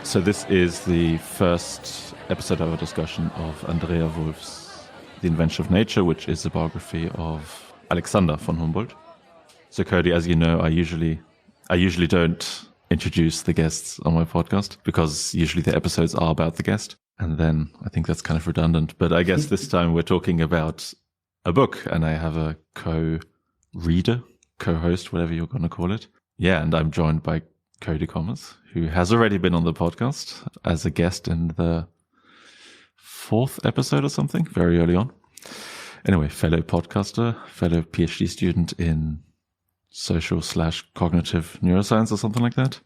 So this is the first episode of our discussion of Andrea Wulf's The Invention of Nature, which is a biography of Alexander von Humboldt. So Cody, as you know, I usually don't introduce the guests on my podcast because usually the episodes are about the guest. And then I think that's kind of redundant. But I guess this time we're talking about a book and I have a co-reader, co-host, whatever you're going to call it. Yeah, and I'm joined by Cody Kommers, who has already been on the podcast as a guest in the 4th episode or something, very early on. Anyway, fellow podcaster, fellow PhD student in social/cognitive neuroscience or something like that.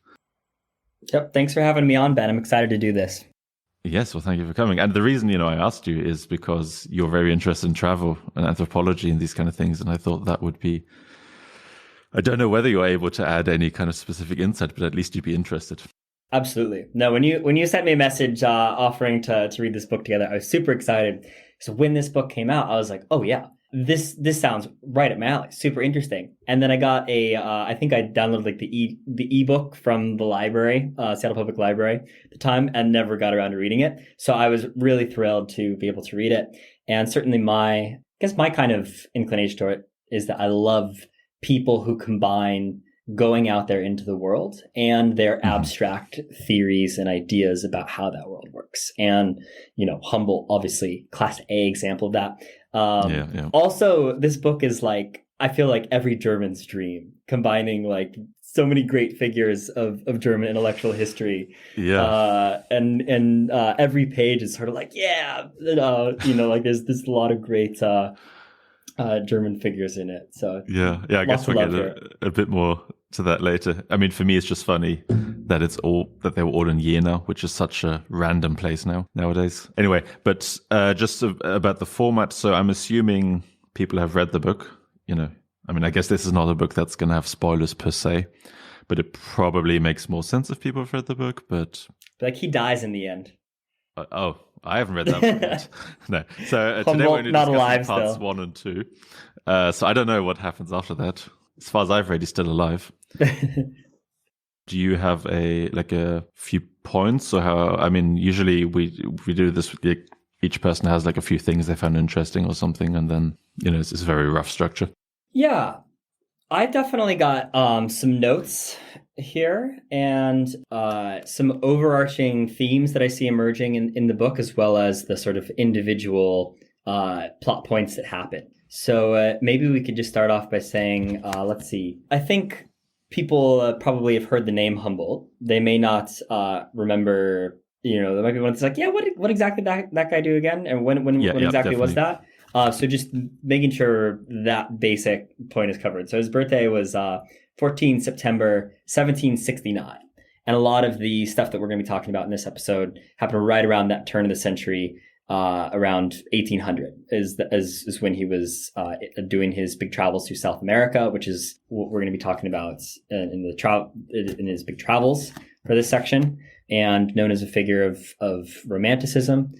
Yep. Thanks for having me on, Ben. I'm excited to do this. Yes, well, thank you for coming. And the reason, I asked you is because you're very interested in travel and anthropology and these kind of things. And I thought that would be, I don't know whether you're able to add any kind of specific insight, but at least you'd be interested. Absolutely. No, when you sent me a message offering to read this book together, I was super excited. So when this book came out, I was like, oh yeah, this sounds right up my alley. Super interesting. And then I got I think I downloaded like the ebook from the library, Seattle Public Library at the time, and never got around to reading it. So I was really thrilled to be able to read it. And certainly my kind of inclination to it is that I love people who combine going out there into the world and their abstract theories and ideas about how that world works. And, Humboldt, obviously, class A example of that. Also, this book is like, I feel like every German's dream, combining like so many great figures of German intellectual history. Yeah. And every page is sort of like, like there's a lot of great German figures in it. So I guess we'll get a bit more to that later. I mean, for me, it's just funny that they were all in Jena, which is such a random place nowadays. Anyway, but just about the format. So I'm assuming people have read the book. I guess this is not a book that's going to have spoilers per se, but it probably makes more sense if people have read the book. But like he dies in the end. I haven't read that book yet. No. So today we're only discussing parts 1 and 2. So I don't know what happens after that. As far as I've read, he's still alive. Do you have a few points or how? I mean, usually we do this with each person has like a few things they found interesting or something, and then it's a very rough structure. Yeah, I definitely got some notes here and some overarching themes that I see emerging in the book, as well as the sort of individual plot points that happen. So maybe we could just start off by saying, let's see. I think people probably have heard the name Humboldt. They may not remember, there might be one that's like, what exactly that guy do again? And when exactly definitely. Was that? So just making sure that basic point is covered. So his birthday was 14 September 1769. And a lot of the stuff that we're going to be talking about in this episode happened right around that turn of the century, around 1800 is when he was doing his big travels through South America, which is what we're going to be talking about in his big travels for this section, and known as a figure of romanticism,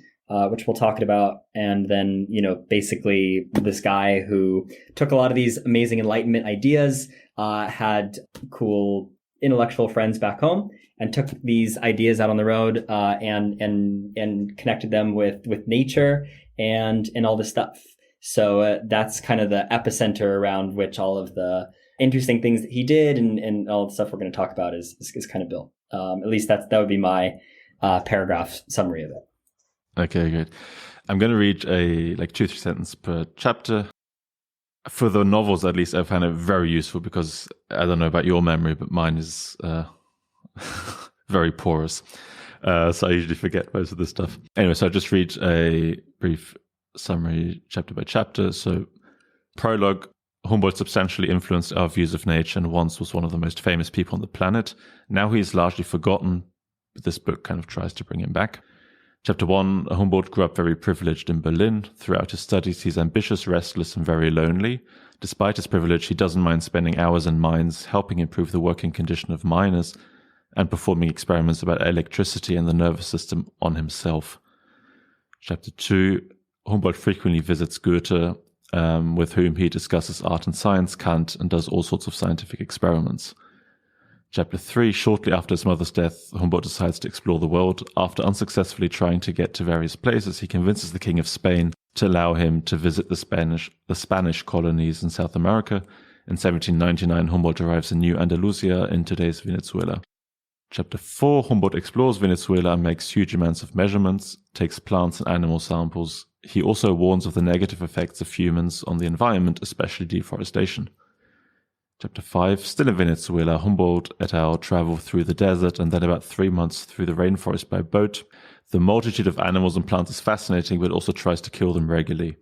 which we'll talk about. And then, basically this guy who took a lot of these amazing Enlightenment ideas, had cool intellectual friends back home, and took these ideas out on the road and connected them with nature and all this stuff. So that's kind of the epicenter around which all of the interesting things that he did and all the stuff we're going to talk about is kind of built. At least that would be my paragraph summary of it. Okay, good. I'm going to read 2-3 sentences per chapter. For the novels, at least, I found it very useful because I don't know about your memory, but mine is very porous. So I usually forget most of this stuff. Anyway, so I'll just read a brief summary chapter by chapter. So, prologue. Humboldt substantially influenced our views of nature and once was one of the most famous people on the planet. Now he is largely forgotten, but this book kind of tries to bring him back. Chapter 1, Humboldt grew up very privileged in Berlin. Throughout his studies, he's ambitious, restless, and very lonely. Despite his privilege, he doesn't mind spending hours in mines, helping improve the working condition of miners, and performing experiments about electricity and the nervous system on himself. Chapter 2, Humboldt frequently visits Goethe, with whom he discusses art and science, Kant, and does all sorts of scientific experiments. Chapter 3, shortly after his mother's death, Humboldt decides to explore the world. After unsuccessfully trying to get to various places, he convinces the King of Spain to allow him to visit the Spanish colonies in South America. In 1799, Humboldt arrives in New Andalusia in today's Venezuela. Chapter 4, Humboldt explores Venezuela and makes huge amounts of measurements, takes plants and animal samples. He also warns of the negative effects of humans on the environment, especially deforestation. Chapter 5, still in Venezuela, Humboldt et al. Travel through the desert and then about 3 months through the rainforest by boat. The multitude of animals and plants is fascinating, but also tries to kill them regularly.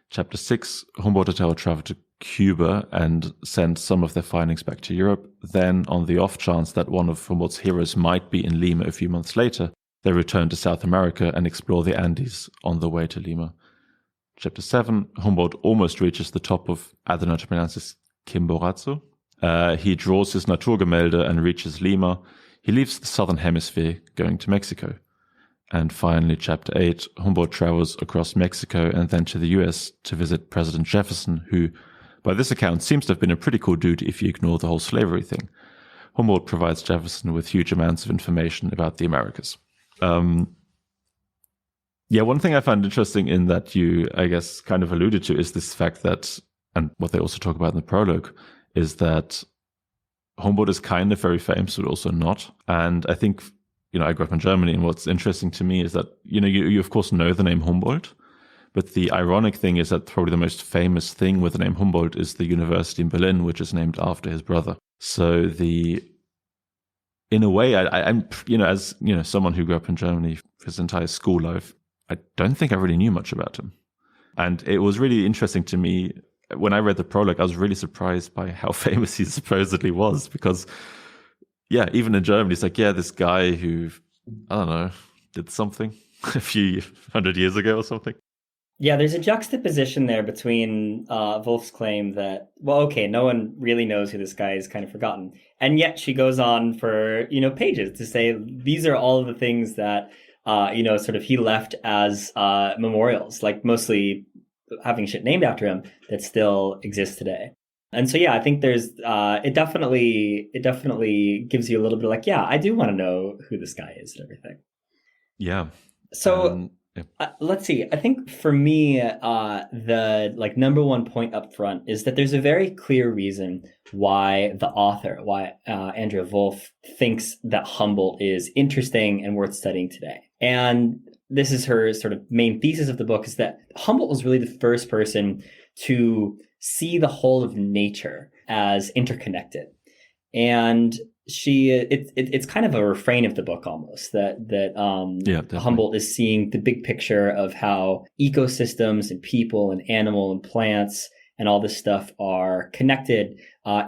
Chapter 6, Humboldt et al. Travel to Cuba and send some of their findings back to Europe. Then, on the off chance that one of Humboldt's heroes might be in Lima a few months later, they return to South America and explore the Andes on the way to Lima. Chapter 7, Humboldt almost reaches the top of, I don't know how to pronounce this, Chimborazo. He draws his Naturgemälde and reaches Lima. He leaves the southern hemisphere, going to Mexico. And finally, Chapter 8, Humboldt travels across Mexico and then to the US to visit President Jefferson, who, by this account, seems to have been a pretty cool dude if you ignore the whole slavery thing. Humboldt provides Jefferson with huge amounts of information about the Americas. One thing I find interesting in that you, I guess, kind of alluded to is this fact that, and what they also talk about in the prologue, is that Humboldt is kind of very famous, but also not. And I think, I grew up in Germany, and what's interesting to me is that, you of course know the name Humboldt, but the ironic thing is that probably the most famous thing with the name Humboldt is the university in Berlin, which is named after his brother. So in a way, I'm, as, someone who grew up in Germany his entire school life, I don't think I really knew much about him. And it was really interesting to me. When I read the prologue, I was really surprised by how famous he supposedly was, because, even in Germany, it's like, this guy who, I don't know, did something a few hundred years ago or something. Yeah, there's a juxtaposition there between Wulf's claim that, no one really knows who this guy is, kind of forgotten. And yet she goes on for, pages to say these are all of the things that, sort of he left as memorials, like mostly having shit named after him that still exists today. And so, I think there's, it definitely gives you a little bit of like, I do want to know who this guy is and everything. Yeah. So let's see. I think for me, the number one point up front is that there's a very clear reason why the author, Andrea Wulf, thinks that Humboldt is interesting and worth studying today. And this is her sort of main thesis of the book, is that Humboldt was really the first person to see the whole of nature as interconnected. And it's kind of a refrain of the book almost, that Humboldt is seeing the big picture of how ecosystems and people and animal and plants and all this stuff are connected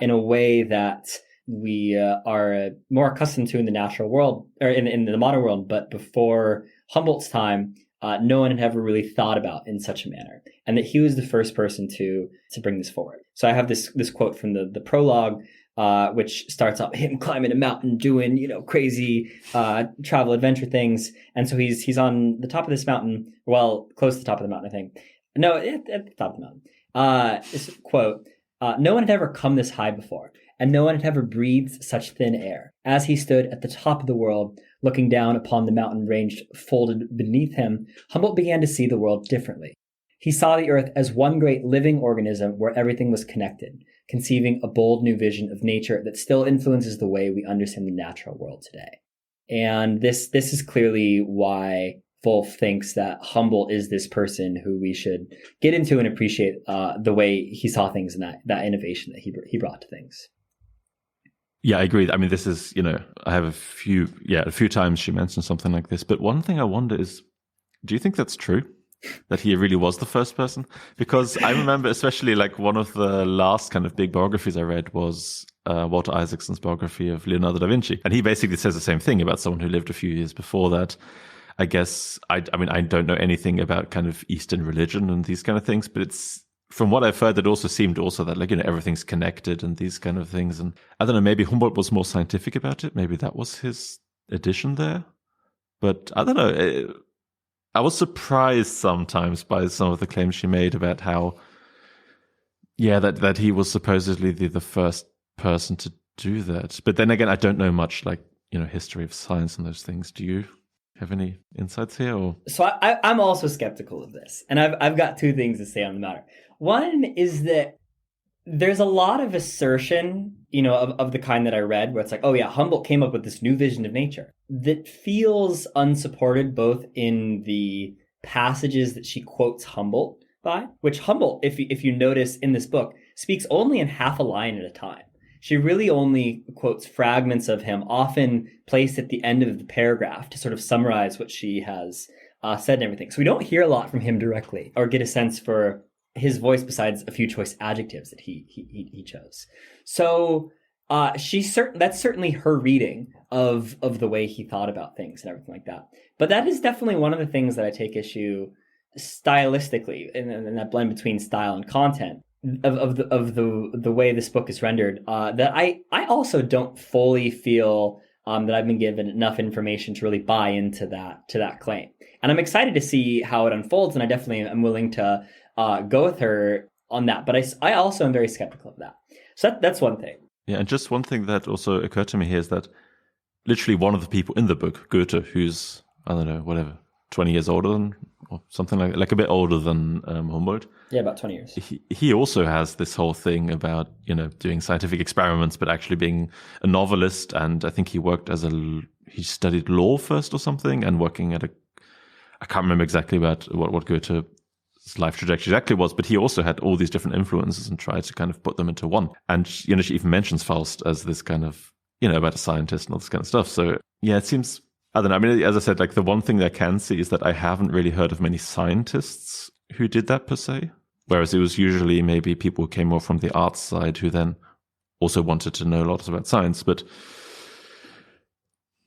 in a way that we are more accustomed to in the natural world, or in the modern world. But before Humboldt's time, no one had ever really thought about in such a manner, and that he was the first person to bring this forward. So I have this quote from the prologue, which starts off him climbing a mountain, doing crazy travel adventure things, and so he's on the top of this mountain, close to the top of the mountain, I think. No, at the top of the mountain. This quote: "No one had ever come this high before, and no one had ever breathed such thin air. As he stood at the top of the world, looking down upon the mountain range folded beneath him, Humboldt began to see the world differently. He saw the earth as one great living organism where everything was connected, conceiving a bold new vision of nature that still influences the way we understand the natural world today." And this is clearly why Wulf thinks that Humboldt is this person who we should get into and appreciate the way he saw things and that innovation that he brought to things. Yeah, I agree. I mean, this is, I have a few times she mentioned something like this. But one thing I wonder is, do you think that's true? That he really was the first person? Because I remember especially one of the last kind of big biographies I read was Walter Isaacson's biography of Leonardo da Vinci. And he basically says the same thing about someone who lived a few years before that. I guess, I don't know anything about kind of Eastern religion and these kind of things, but it's, from what I've heard, it also seemed that everything's connected and these kind of things. And I don't know, maybe Humboldt was more scientific about it. Maybe that was his addition there. But I don't know. I was surprised sometimes by some of the claims she made about how, that he was supposedly the first person to do that. But then again, I don't know much history of science and those things. Do you have any insights here? Or? So I'm also skeptical of this, and I've got two things to say on the matter. One is that there's a lot of assertion, of the kind that I read, where it's like, oh yeah, Humboldt came up with this new vision of nature that feels unsupported, both in the passages that she quotes Humboldt by, which Humboldt, if you notice in this book, speaks only in half a line at a time. She really only quotes fragments of him, often placed at the end of the paragraph to sort of summarize what she has said and everything. So we don't hear a lot from him directly or get a sense for his voice besides a few choice adjectives that he chose. So that's certainly her reading of the way he thought about things and everything like that. But that is definitely one of the things that I take issue stylistically, in that blend between style and content of the way this book is rendered, that I also don't fully feel that I've been given enough information to really buy into that claim. And I'm excited to see how it unfolds, and I definitely am willing to go with her on that. But I also am very skeptical of that. So that's one thing. Yeah, and just one thing that also occurred to me here is that literally one of the people in the book, Goethe, who's, I don't know, whatever, 20 years older than, or something like a bit older than Humboldt. Yeah, about 20 years. He also has this whole thing about, doing scientific experiments, but actually being a novelist. And I think he worked he studied law first or something, and working at I can't remember exactly about what Goethe's life trajectory exactly was, but he also had all these different influences and tried to kind of put them into one. And, she even mentions Faust as this kind of, about a scientist and all this kind of stuff. So yeah, it seems, I don't know. I mean, as I said, the one thing that I can see is that I haven't really heard of many scientists who did that per se. Whereas it was usually maybe people who came more from the arts side who then also wanted to know a lot about science. But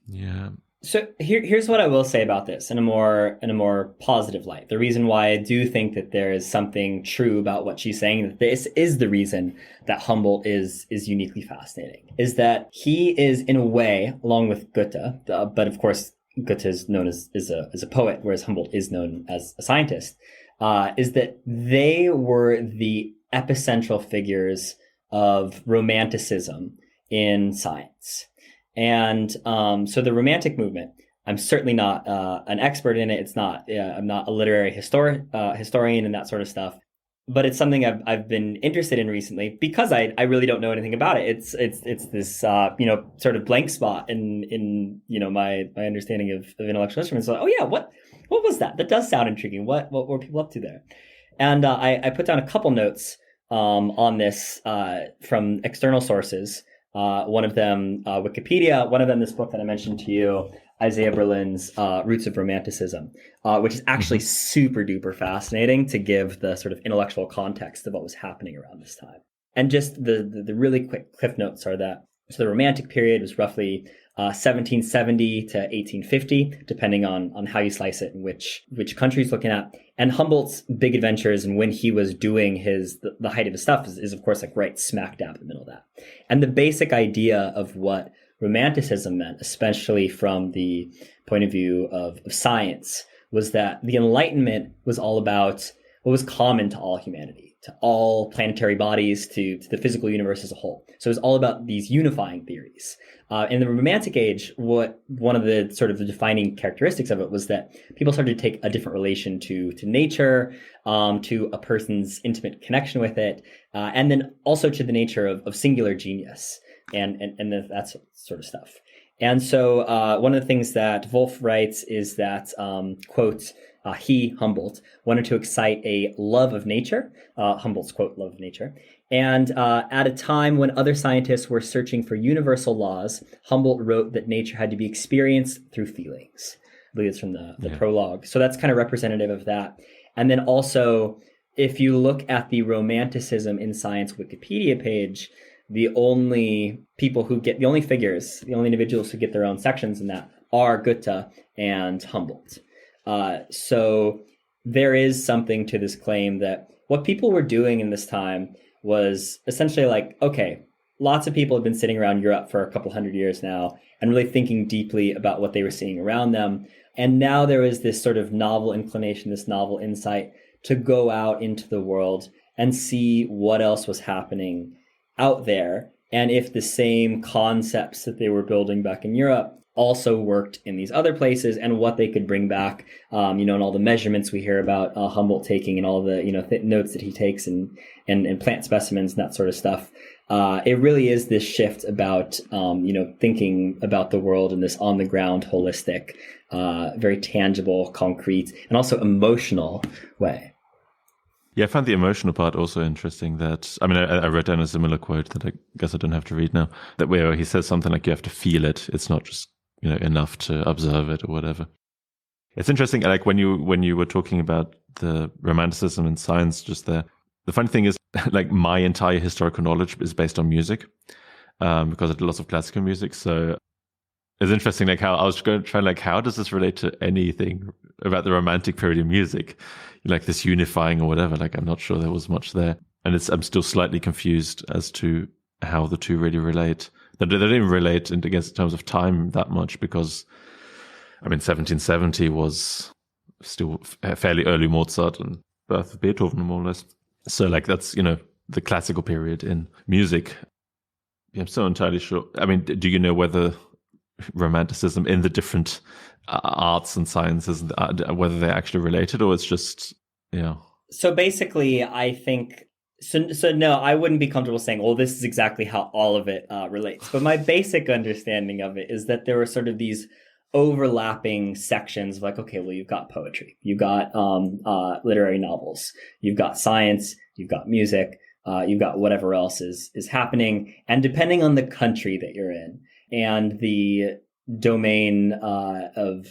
yeah. So here's what I will say about this in a more positive light. The reason why I do think that there is something true about what she's saying, that this is the reason that Humboldt is uniquely fascinating, is that he is, in a way, along with Goethe, but of course Goethe is known as a poet, whereas Humboldt is known as a scientist, is that they were the epicentral figures of romanticism in science. And so the Romantic movement, I'm certainly not an expert in it. I'm not a literary historian and that sort of stuff. But it's something I've been interested in recently because I really don't know anything about it. It's this sort of blank spot in my understanding of intellectual instruments. So, oh yeah, what was that? That does sound intriguing. What were people up to there? And I put down a couple notes on this from external sources. One of them, Wikipedia, one of them, this book that I mentioned to you, Isaiah Berlin's Roots of Romanticism, which is actually super duper fascinating to give the sort of intellectual context of what was happening around this time. And just the really quick cliff notes are that so the Romantic period was roughly 1770 to 1850, depending on how you slice it and which country he's looking at. And Humboldt's big adventures and when he was doing the height of his stuff is of course right smack dab in the middle of that. And the basic idea of what Romanticism meant, especially from the point of view of science, was that the Enlightenment was all about what was common to all humanity, to all planetary bodies, to the physical universe as a whole. So it was all about these unifying theories. In the Romantic age, one of the sort of the defining characteristics of it was that people started to take a different relation to nature, to a person's intimate connection with it, and then also to the nature of singular genius and that sort of stuff. And so one of the things that Wulf writes is that, quote, Humboldt, wanted to excite a love of nature, Humboldt's quote, love of nature. And at a time when other scientists were searching for universal laws, Humboldt wrote that nature had to be experienced through feelings. I believe it's from the prologue. So that's kind of representative of that. And then also, if you look at the Romanticism in Science Wikipedia page, the only figures, the only individuals who get their own sections in that are Goethe and Humboldt. So there is something to this claim that what people were doing in this time was essentially like, okay, lots of people have been sitting around Europe for a couple hundred years now and really thinking deeply about what they were seeing around them. And now there is this sort of novel inclination, this novel insight to go out into the world and see what else was happening out there and if the same concepts that they were building back in Europe also worked in these other places, and what they could bring back, and all the measurements we hear about Humboldt taking, and all the notes that he takes, and plant specimens and that sort of stuff. It really is this shift about thinking about the world in this on the ground, holistic, very tangible, concrete, and also emotional way. Yeah, I found the emotional part also interesting. I wrote down a similar quote that I guess I don't have to read now. That where he says something like you have to feel it. It's not just enough to observe it or whatever. It's interesting. Like when you were talking about the romanticism in science just there. The funny thing is, like my entire historical knowledge is based on music, because I did lots of classical music. So it's interesting, like how I was going to try, like how does this relate to anything about the Romantic period in music, like this unifying or whatever. Like I'm not sure there was much there, and I'm still slightly confused as to how the two really relate. They didn't relate in terms of time that much, because 1770 was still fairly early Mozart and birth of Beethoven, more or less. So like that's, the classical period in music. I'm so entirely sure. Do you know whether romanticism in the different arts and sciences, whether they're actually related, or it's just, So basically, I think, so no, I wouldn't be comfortable saying, well, this is exactly how all of it relates. But my basic understanding of it is that there were sort of these overlapping sections of like, okay, well, you've got poetry, you've got literary novels, you've got science, you've got music, you've got whatever else is happening. And depending on the country that you're in and the domain of,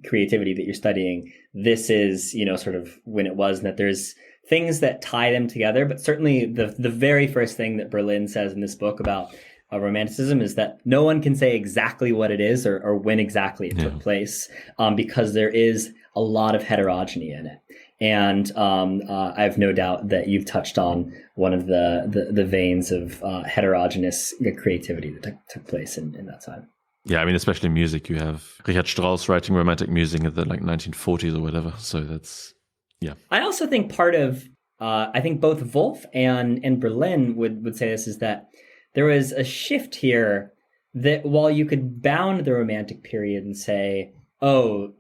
creativity that you're studying, this is, sort of when it was, and that there's things that tie them together. But certainly the very first thing that Berlin says in this book about romanticism is that no one can say exactly what it is or when exactly it took place, because there is a lot of heterogeny in it. And I have no doubt that you've touched on one of the veins of heterogeneous creativity that took place in that time. Yeah, especially music. You have Richard Strauss writing romantic music in the 1940s or whatever. So that's, yeah. I also think part of, I think both Wulf and Berlin would say this, is that there was a shift here that while you could bound the Romantic period and say, oh,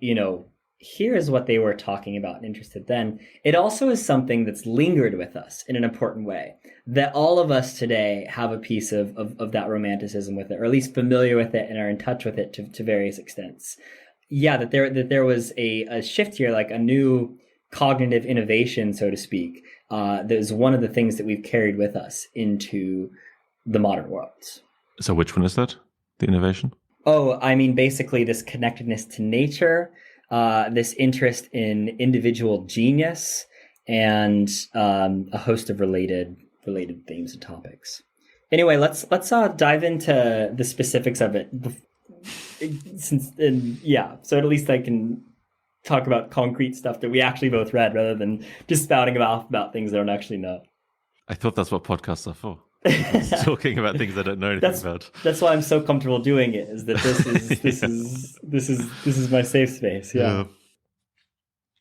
here's what they were talking about and interested then, it also is something that's lingered with us in an important way, that all of us today have a piece of that romanticism with it, or at least familiar with it and are in touch with it to various extents. Yeah, that there was a shift here, like a new cognitive innovation, so to speak, that is one of the things that we've carried with us into the modern world. So which one is that, the innovation? Oh, basically this connectedness to nature, this interest in individual genius, and a host of related themes and topics. Anyway, let's dive into the specifics of it. So at least I can talk about concrete stuff that we actually both read, rather than just spouting about things I don't actually know. I thought that's what podcasts are for. Talking about things I don't know anything about. That's why I'm so comfortable doing it. Is that this is my safe space? Yeah.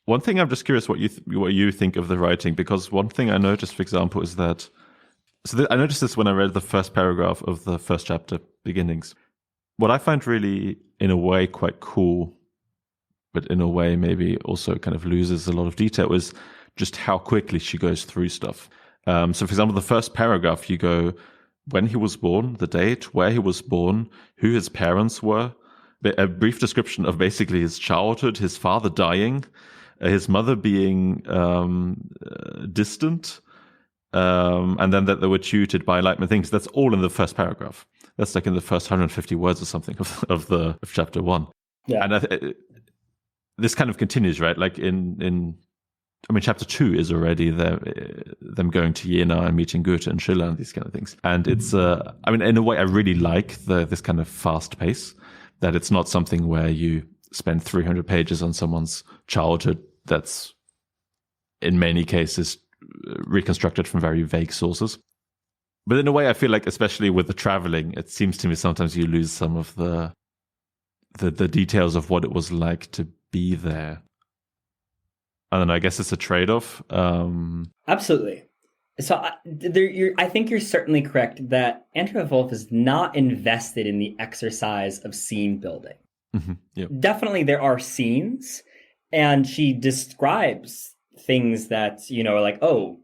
One thing I'm just curious what you think of the writing, because one thing I noticed, for example, is that I noticed this when I read the first paragraph of the first chapter, Beginnings. What I find really, in a way, quite cool, but in a way maybe also kind of loses a lot of detail, is just how quickly she goes through stuff. So, for example, the first paragraph, you go, when he was born, the date, where he was born, who his parents were, a brief description of basically his childhood, his father dying, his mother being distant, and then that they were tutored by enlightenment things. That's all in the first paragraph. That's like in the first 150 words or something of chapter 1. Yeah. And this kind of continues, right? Like chapter 2 is already them going to Jena and meeting Goethe and Schiller and these kind of things. And it's, in a way, I really like this kind of fast pace, that it's not something where you spend 300 pages on someone's childhood that's, in many cases, reconstructed from very vague sources. But in a way, I feel like, especially with the traveling, it seems to me sometimes you lose some of the details of what it was like to be there. I don't know, I guess it's a trade-off. Absolutely. I think you're certainly correct that Andrea Wulf is not invested in the exercise of scene building. Mm-hmm. Yep. Definitely there are scenes, and she describes things that, are like, oh,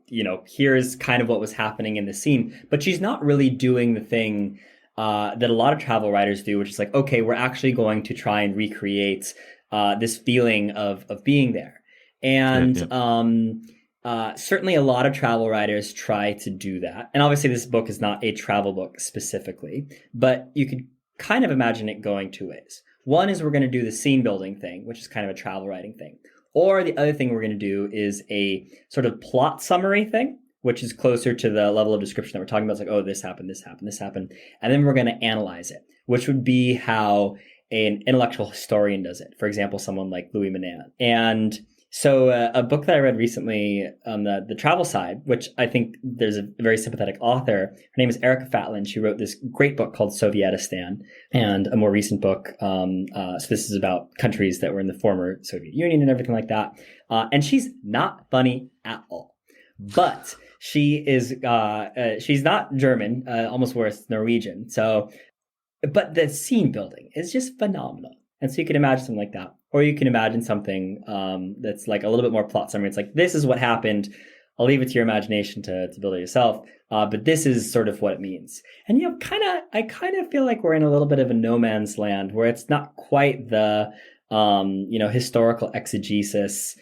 here's kind of what was happening in the scene. But she's not really doing the thing that a lot of travel writers do, which is like, okay, we're actually going to try and recreate this feeling of being there. And certainly a lot of travel writers try to do that. And obviously this book is not a travel book specifically, but you could kind of imagine it going two ways. One is we're going to do the scene building thing, which is kind of a travel writing thing. Or the other thing we're going to do is a sort of plot summary thing, which is closer to the level of description that we're talking about. It's like, oh, this happened, this happened, this happened. And then we're going to analyze it, which would be how an intellectual historian does it. For example, someone like Louis Manan. And so a book that I read recently on the travel side, which I think there's a very sympathetic author. Her name is Erica Fatland. She wrote this great book called Sovietistan, and a more recent book. So this is about countries that were in the former Soviet Union and everything like that. And she's not funny at all. But she is, she's not German, almost worse, Norwegian. So, but the scene building is just phenomenal. And so you can imagine something like that. Or you can imagine something that's like a little bit more plot summary. It's like, this is what happened. I'll leave it to your imagination to build it yourself. But this is sort of what it means. And, I kind of feel like we're in a little bit of a no man's land where it's not quite the, historical exegesis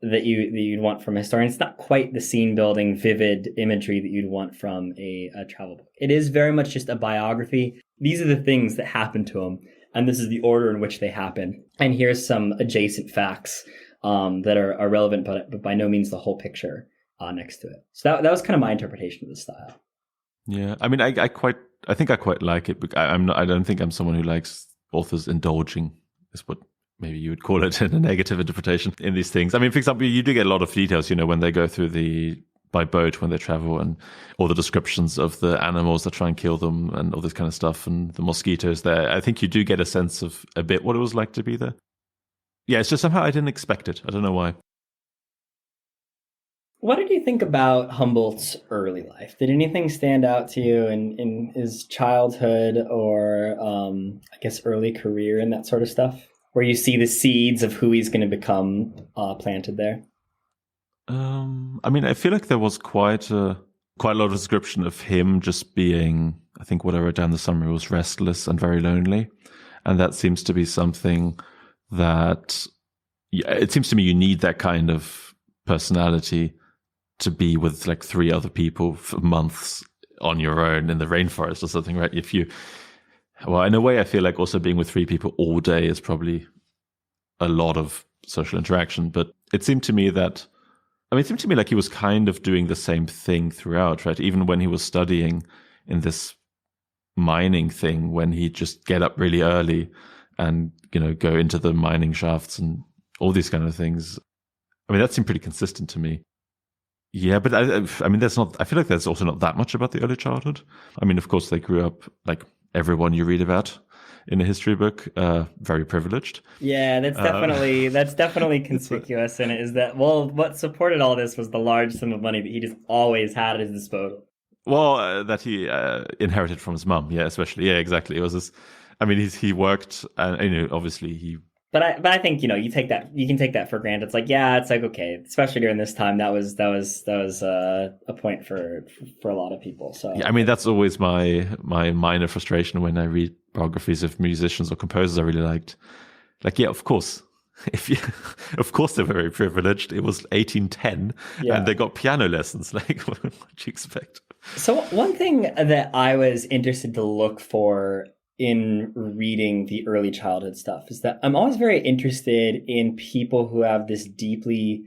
that you'd want from a historian. It's not quite the scene building, vivid imagery that you'd want from a travel book. It is very much just a biography. These are the things that happened to him, and this is the order in which they happen. And here's some adjacent facts that are relevant, but by no means the whole picture next to it. So that was kind of my interpretation of the style. Yeah, I mean, I think I quite like it, but I don't think I'm someone who likes authors indulging, is what maybe you would call it, in a negative interpretation in these things. I mean, for example, you do get a lot of details, when they go through by boat when they travel, and all the descriptions of the animals that try and kill them and all this kind of stuff, and the mosquitoes there. I think you do get a sense of a bit what it was like to be there. Yeah, it's just somehow I didn't expect it. I don't know why. What did you think about Humboldt's early life? Did anything stand out to you in his childhood or, I guess, early career and that sort of stuff? Where you see the seeds of who he's going to become planted there? I mean, I feel like there was quite a lot of description of him just being, I think what I wrote down in the summary was restless and very lonely. And that seems to be something that, it seems to me you need that kind of personality to be with like three other people for months on your own in the rainforest or something, right? Well, in a way, I feel like also being with three people all day is probably a lot of social interaction. But it seemed to me like he was kind of doing the same thing throughout, right? Even when he was studying in this mining thing, when he'd just get up really early and, go into the mining shafts and all these kind of things. I mean, that seemed pretty consistent to me. Yeah, but I mean, I feel like there's also not that much about the early childhood. I mean, of course, they grew up like everyone you read about in a history book, very privileged. Yeah, that's definitely conspicuous in it, is that, well, what supported all this was the large sum of money that he just always had at his disposal. Well, that he inherited from his mum, yeah, especially. Yeah, exactly. It was this, I mean, he worked, and obviously he... But I think, you can take that for granted. It's like, yeah, it's like, okay, especially during this time, that was a point for a lot of people. So yeah, I mean, that's always my minor frustration when I read biographies of musicians or composers I really liked. Like, yeah, of course, of course they were very privileged. It was 1810, and they got piano lessons. Like, what do you expect? So one thing that I was interested to look for in reading the early childhood stuff is that I'm always very interested in people who have this deeply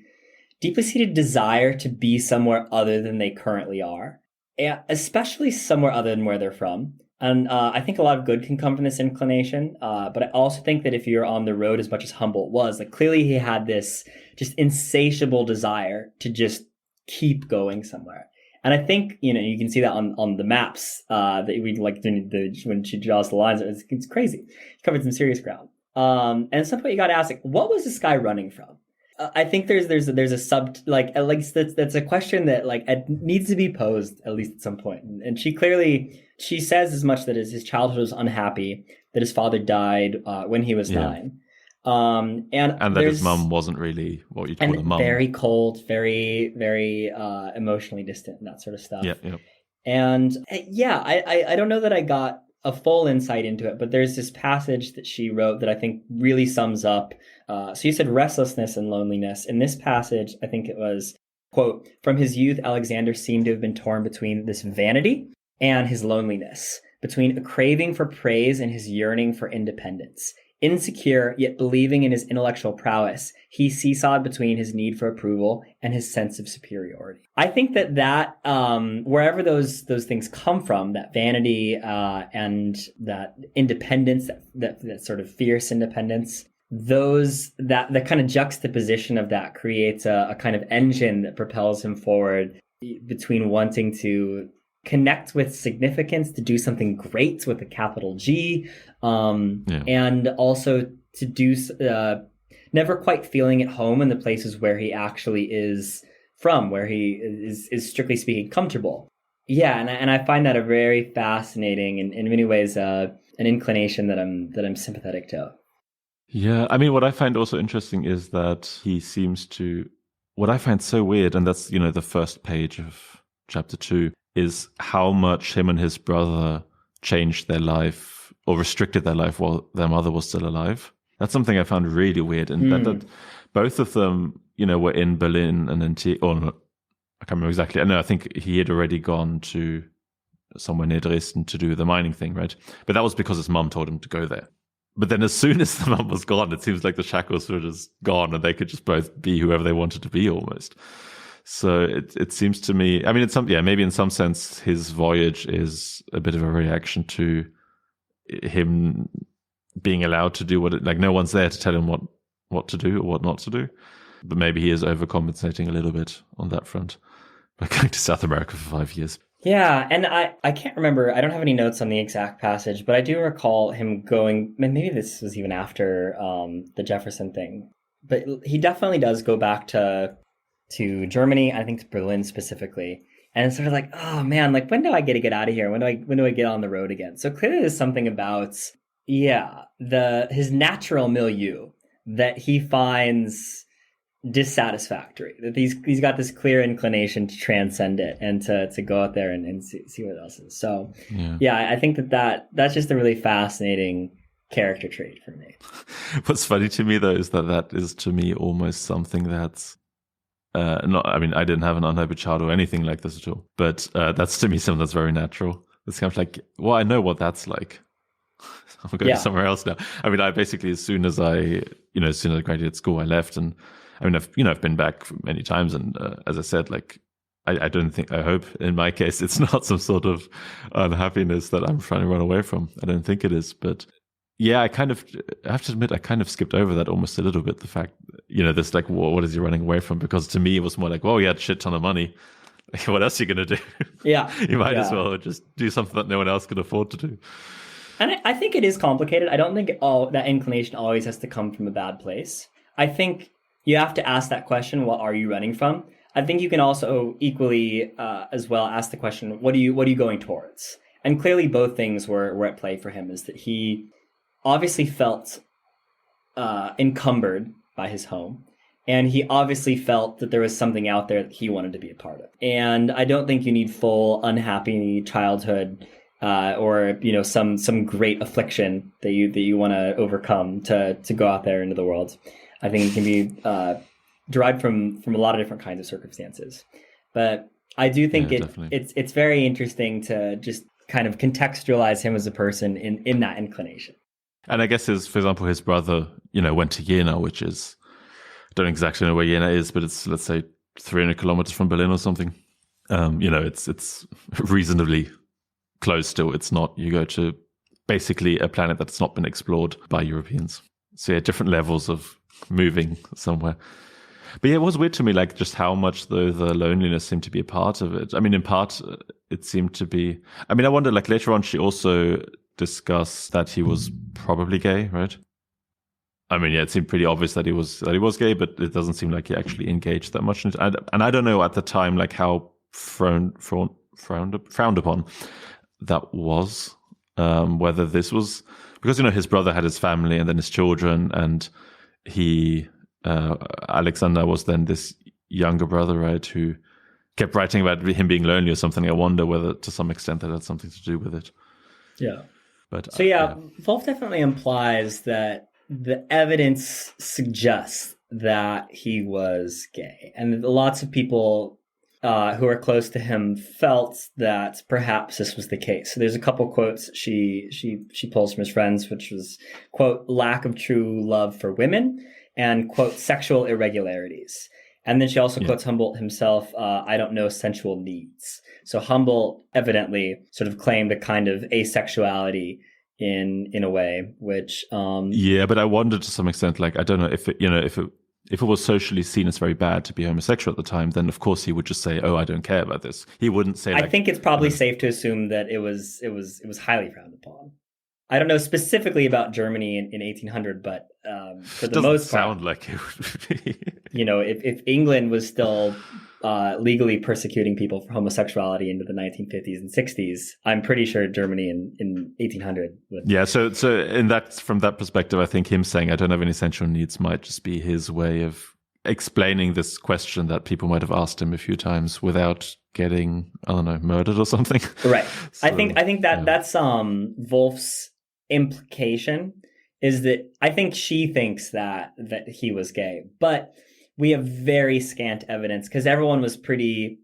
seated desire to be somewhere other than they currently are, and especially somewhere other than where they're from. And I think a lot of good can come from this inclination. But I also think that if you're on the road as much as Humboldt was, like clearly he had this just insatiable desire to just keep going somewhere. And I think, you can see that on the maps that we like when she draws the lines. It's crazy. He covered some serious ground. And at some point you got to ask, like, what was this guy running from? I think there's a sub, like, at least that's a question that, like, it needs to be posed at least at some point. And she says as much, that his childhood was unhappy, that his father died when he was 9. And that his mum wasn't really what you'd call a mum. Very cold, very, very emotionally distant, and that sort of stuff. Yeah. And I don't know that I got a full insight into it, but there's this passage that she wrote that I think really sums up. So you said restlessness and loneliness. In this passage, I think it was, quote, "From his youth, Alexander seemed to have been torn between this vanity and his loneliness, between a craving for praise and his yearning for independence. Insecure, yet believing in his intellectual prowess, he seesawed between his need for approval and his sense of superiority." I think that wherever those things come from, that vanity and that independence, that sort of fierce independence, that kind of juxtaposition of that creates a kind of engine that propels him forward between wanting to connect with significance, to do something great with a capital G, and also to do never quite feeling at home in the places where he actually is from, where he is strictly speaking comfortable. And I find that a very fascinating and in many ways an inclination that I'm sympathetic to. Yeah, I mean, what I find also interesting is that he seems to, what I find so weird, and that's, the first page of chapter 2, is how much him and his brother changed their life or restricted their life while their mother was still alive. That's something I found really weird. And that both of them, were in Berlin and then, I can't remember exactly. I think he had already gone to somewhere near Dresden to do the mining thing, right? But that was because his mum told him to go there. But then as soon as the mum was gone, it seems like the shackles were just gone and they could just both be whoever they wanted to be almost. So it seems to me, I mean, maybe in some sense his voyage is a bit of a reaction to him being allowed to do no one's there to tell him what to do or what not to do. But maybe he is overcompensating a little bit on that front by going to South America for 5 years. Yeah, and I can't remember, I don't have any notes on the exact passage, but I do recall him going, maybe this was even after the Jefferson thing, but he definitely does go back to Germany, I think to Berlin specifically. And it's sort of like, oh man, like when do I get to get out of here? When do I get on the road again? So clearly there's something about, his natural milieu that he finds dissatisfactory, that he's got this clear inclination to transcend it and to go out there and see what else is. So I think that's just a really fascinating character trait for me. What's funny to me though is that is to me almost something that's I didn't have an unhappy child or anything like this at all, but that's to me something that's very natural. It's kind of like, well, I know what that's like. I'm going somewhere else now. I mean, I basically, as soon as I graduated school, I left, and I mean, I've been back many times, and as I said, like, I hope in my case it's not some sort of unhappiness that I'm trying to run away from. I don't think it is, but yeah, I have to admit, I kind of skipped over that almost a little bit. The fact, this like, what is he running away from? Because to me, it was more like, well, he had a shit ton of money. Like, what else are you going to do? Yeah. You might as well just do something that no one else can afford to do. And I think it is complicated. I don't think that inclination always has to come from a bad place. I think you have to ask that question, what are you running from? I think you can also equally as well ask the question, what are you going towards? And clearly both things were at play for him, is that he obviously felt encumbered by his home. And he obviously felt that there was something out there that he wanted to be a part of. And I don't think you need full unhappy childhood or some great affliction that you want to overcome to go out there into the world. I think it can be derived from a lot of different kinds of circumstances. But I do think it's very interesting to just kind of contextualize him as a person in that inclination. And I guess for example, his brother, went to Jena, which is, I don't exactly know where Jena is, but it's, let's say, 300 kilometers from Berlin or something. It's reasonably close still. It's not, you go to basically a planet that's not been explored by Europeans. So yeah, different levels of moving somewhere. But yeah, it was weird to me, like just how much the loneliness seemed to be a part of it. I mean, in part, it seemed to be, I wonder, like later on, she also discussed that he was probably gay, right? I mean, yeah, it seemed pretty obvious that he was gay, but it doesn't seem like he actually engaged that much in it. And I don't know at the time like how frowned upon that was. Whether this was because his brother had his family and then his children, and he Alexander was then this younger brother, right, who kept writing about him being lonely or something. I wonder whether to some extent that had something to do with it. Yeah. But so Wulf definitely implies that the evidence suggests that he was gay, and lots of people who are close to him felt that perhaps this was the case. So there's a couple quotes she pulls from his friends, which was, quote, lack of true love for women, and, quote, sexual irregularities. And then she also quotes Humboldt himself, I don't know sensual needs. So Humboldt evidently sort of claimed a kind of asexuality in a way, which but I wonder to some extent, like, I don't know if it was socially seen as very bad to be homosexual at the time, then of course he would just say, "Oh, I don't care about this." He wouldn't say. I think it's probably safe to assume that it was highly frowned upon. I don't know specifically about Germany in 1800, but for the most part, sound like it would be. If England was still legally persecuting people for homosexuality into the 1950s and 60s, I'm pretty sure Germany in 1800 would. Yeah, so from that perspective, I think him saying I don't have any sensual needs might just be his way of explaining this question that people might have asked him a few times without getting, I don't know, murdered or something. Right. So, I think that's Wulf's implication, is that I think she thinks that he was gay, but we have very scant evidence because everyone was pretty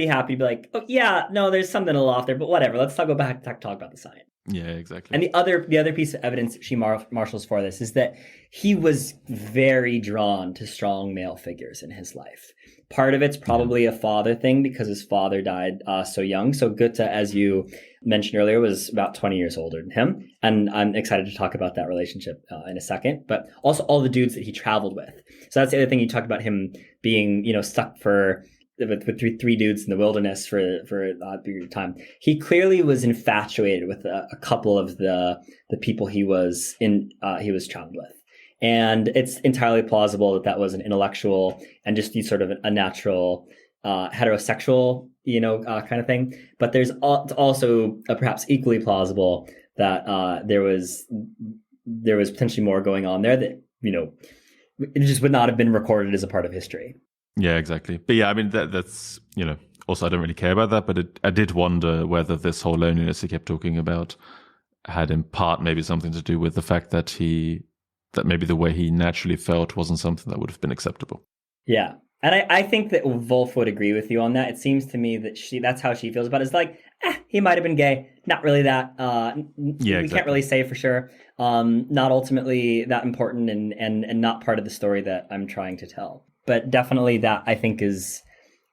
happy to be like, oh yeah, no, there's something a little off there, but whatever. Let's talk about the science. Yeah, exactly. And the other piece of evidence she marshals for this is that he was very drawn to strong male figures in his life. Part of it's probably a father thing because his father died so young. So Goethe, as you mentioned earlier, was about 20 years older than him. And I'm excited to talk about that relationship in a second. But also all the dudes that he traveled with. So that's the other thing. You talked about him being, stuck with three dudes in the wilderness for a period of time. He clearly was infatuated with a couple of the people he was traveled with. And it's entirely plausible that was an intellectual and just sort of a natural heterosexual, kind of thing. But there's also perhaps equally plausible that there was potentially more going on there that, it just would not have been recorded as a part of history. Yeah, exactly. But yeah, I mean, that's, also I don't really care about that, but I did wonder whether this whole loneliness he kept talking about had in part maybe something to do with the fact that maybe the way he naturally felt wasn't something that would have been acceptable. Yeah. And I think that Wulf would agree with you on that. It seems to me that that's how she feels about it. It's like, he might have been gay. Not really that. We can't really say for sure. Not ultimately that important and not part of the story that I'm trying to tell. But definitely that I think that's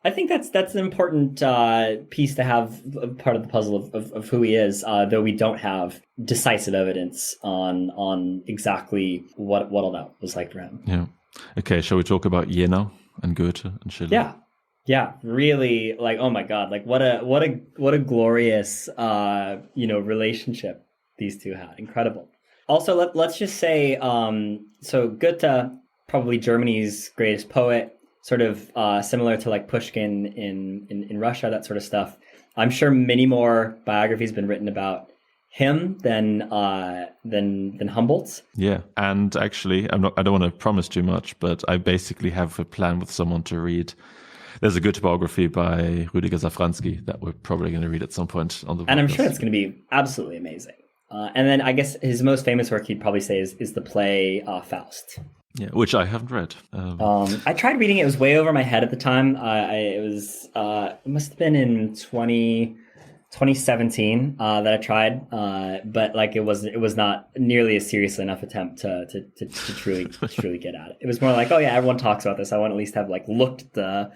an important piece to have part of the puzzle of who he is, though we don't have decisive evidence on exactly what all that was like for him. Yeah. Okay, shall we talk about Jena and Goethe and Schiller? Yeah, really, like, oh my God, like what a glorious relationship these two had. Incredible. Also, let's just say, so Goethe, probably Germany's greatest poet, sort of similar to like Pushkin in Russia, that sort of stuff. I'm sure many more biographies have been written about him than Humboldt's. Yeah, and actually, I don't want to promise too much, but I basically have a plan with someone to read. There's a Goethe biography by Rüdiger Safranski that we're probably going to read at some point on the podcast. And I'm sure it's going to be absolutely amazing. And then I guess his most famous work he'd probably say is the play Faust. Yeah, which I haven't read. I tried reading it. It was way over my head at the time. It must have been in 2017 that I tried, but like it was not nearly a serious enough attempt to truly get at it. It was more like, oh yeah, everyone talks about this. I want to at least have like looked at the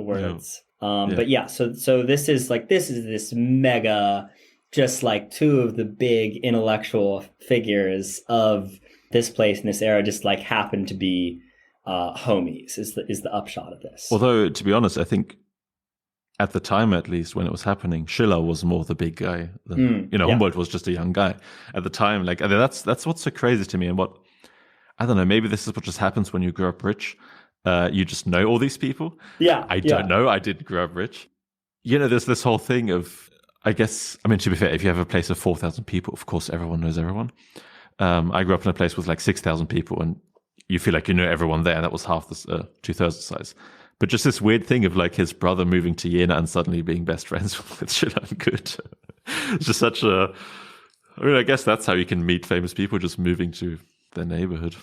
words. Yeah. But yeah, so this is this mega, just like two of the big intellectual figures of this place in this era just like happen to be homies is the upshot of this. Although, to be honest, I think at the time, at least when it was happening, Schiller was more the big guy than Humboldt was just a young guy at the time. Like that's what's so crazy to me, and what I don't know, maybe this is what just happens when you grow up rich. You just know all these people. Yeah. I don't know. I didn't grow up rich. There's this whole thing of, I guess, I mean, to be fair, if you have a place of 4,000 people, of course, everyone knows everyone. I grew up in a place with like 6,000 people, and you feel like you know everyone there. That was half the 2/3 the size. But just this weird thing of like his brother moving to Jena and suddenly being best friends with Schiller and Goethe. It's just such a, I mean, I guess that's how you can meet famous people, just moving to their neighborhood.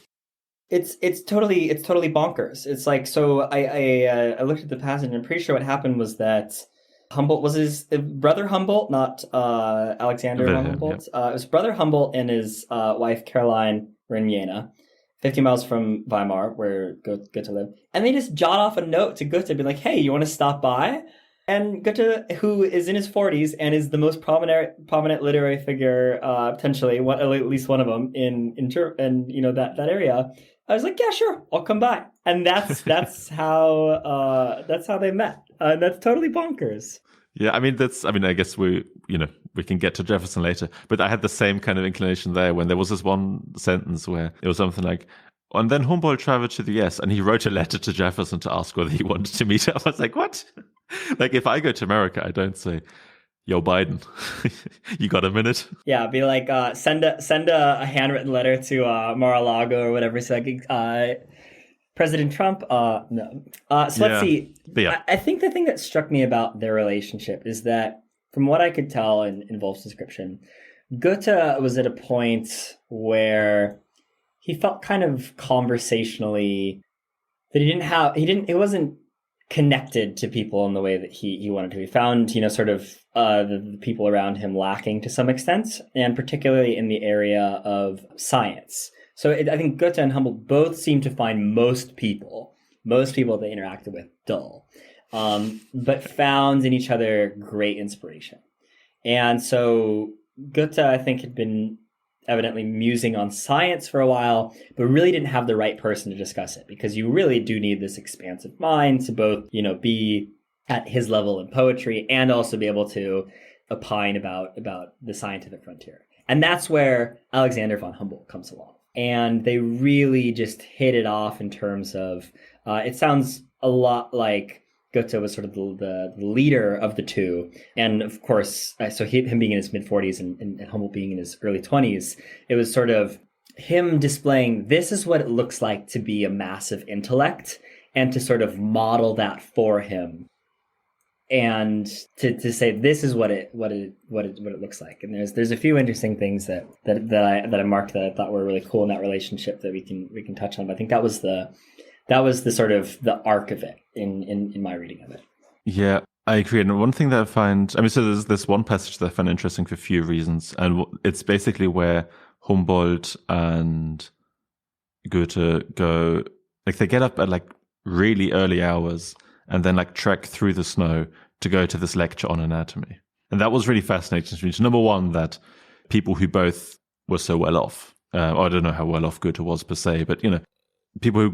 It's totally bonkers. It's like, so I looked at the passage, and I'm pretty sure what happened was that Humboldt was his brother Humboldt, not Alexander von Humboldt. Yeah. It was brother Humboldt and his wife Caroline were in Jena, 50 miles from Weimar, where Goethe lived. And they just jot off a note to Goethe, be like, hey, you want to stop by? And Goethe, who is in his 40s and is the most prominent literary figure, potentially, at least one of them in that area, I was like, yeah, sure, I'll come by. And that's how they met. And that's totally bonkers. Yeah, I mean, I guess we can get to Jefferson later, but I had the same kind of inclination there when there was this one sentence where it was something like, and then Humboldt traveled to the US and he wrote a letter to Jefferson to ask whether he wanted to meet him. I was like, what? Like, if I go to America, I don't say, yo, Biden, you got a minute? Yeah, be like, send a handwritten letter to Mar-a-Lago or whatever. So like, President Trump, no. Let's see. Yeah. I think the thing that struck me about their relationship is that, from what I could tell in Wulf's description, Goethe was at a point where he felt kind of conversationally that he wasn't connected to people in the way that he wanted to. He found, sort of the people around him lacking to some extent, and particularly in the area of science. So I think Goethe and Humboldt both seem to find most people they interacted with dull, but found in each other great inspiration. And so Goethe, I think, had been evidently musing on science for a while, but really didn't have the right person to discuss it, because you really do need this expansive mind to both, be at his level in poetry and also be able to opine about the scientific frontier. And that's where Alexander von Humboldt comes along. And they really just hit it off in terms of, it sounds a lot like Goethe was sort of the leader of the two. And of course, so him being in his mid-40s and Humboldt being in his early 20s, it was sort of him displaying, this is what it looks like to be a massive intellect, and to sort of model that for him. And to say, this is what it looks like. And there's a few interesting things that I marked that I thought were really cool in that relationship that we can touch on. But I think that was the sort of the arc of it in my reading of it. Yeah, I agree. And one thing that I find, so there's this one passage that I find interesting for a few reasons, and it's basically where Humboldt and Goethe go, like, they get up at like really early hours and then like trek through the snow to go to this lecture on anatomy. And that was really fascinating to me. So number one, that people who both were so well off, I don't know how well off Goethe was per se, but, people who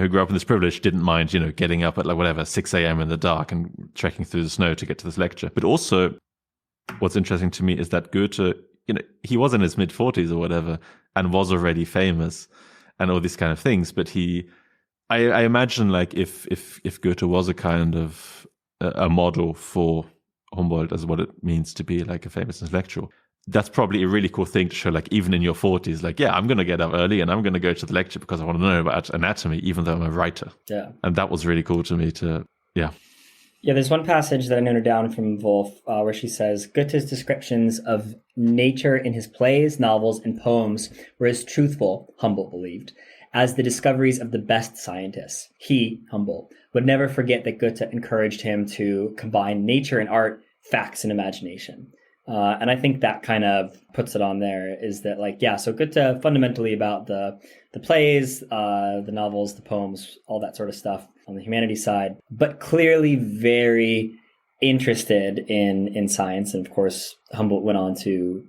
grew up in this privilege didn't mind, getting up at like whatever, 6 a.m. in the dark and trekking through the snow to get to this lecture. But also what's interesting to me is that Goethe, he was in his mid-40s or whatever and was already famous and all these kind of things. But I imagine, like, if Goethe was a kind of a model for Humboldt as what it means to be like a famous intellectual, that's probably a really cool thing to show, like, even in your 40s, like, yeah, I'm going to get up early and I'm going to go to the lecture because I want to know about anatomy, even though I'm a writer. Yeah. And that was really cool to me Yeah, there's one passage that I noted down from Wulf where she says, Goethe's descriptions of nature in his plays, novels, and poems were as truthful, Humboldt believed, as the discoveries of the best scientists. He, Humboldt, would never forget that Goethe encouraged him to combine nature and art, facts and imagination. And I think that kind of puts it on there, is that, like, yeah, so Goethe fundamentally about the plays, the novels, the poems, all that sort of stuff on the humanities side, but clearly very interested in science. And of course, Humboldt went on to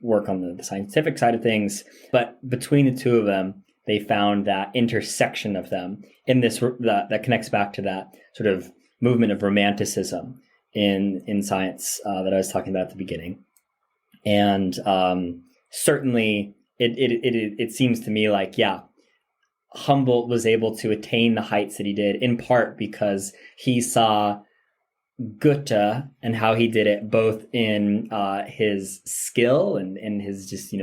work on the scientific side of things. But between the two of them, they found that intersection of them in this that connects back to that sort of movement of romanticism in science that I was talking about at the beginning. And certainly it seems to me like, yeah, Humboldt was able to attain the heights that he did, in part because he saw Goethe and how he did it, both in his skill and in his just,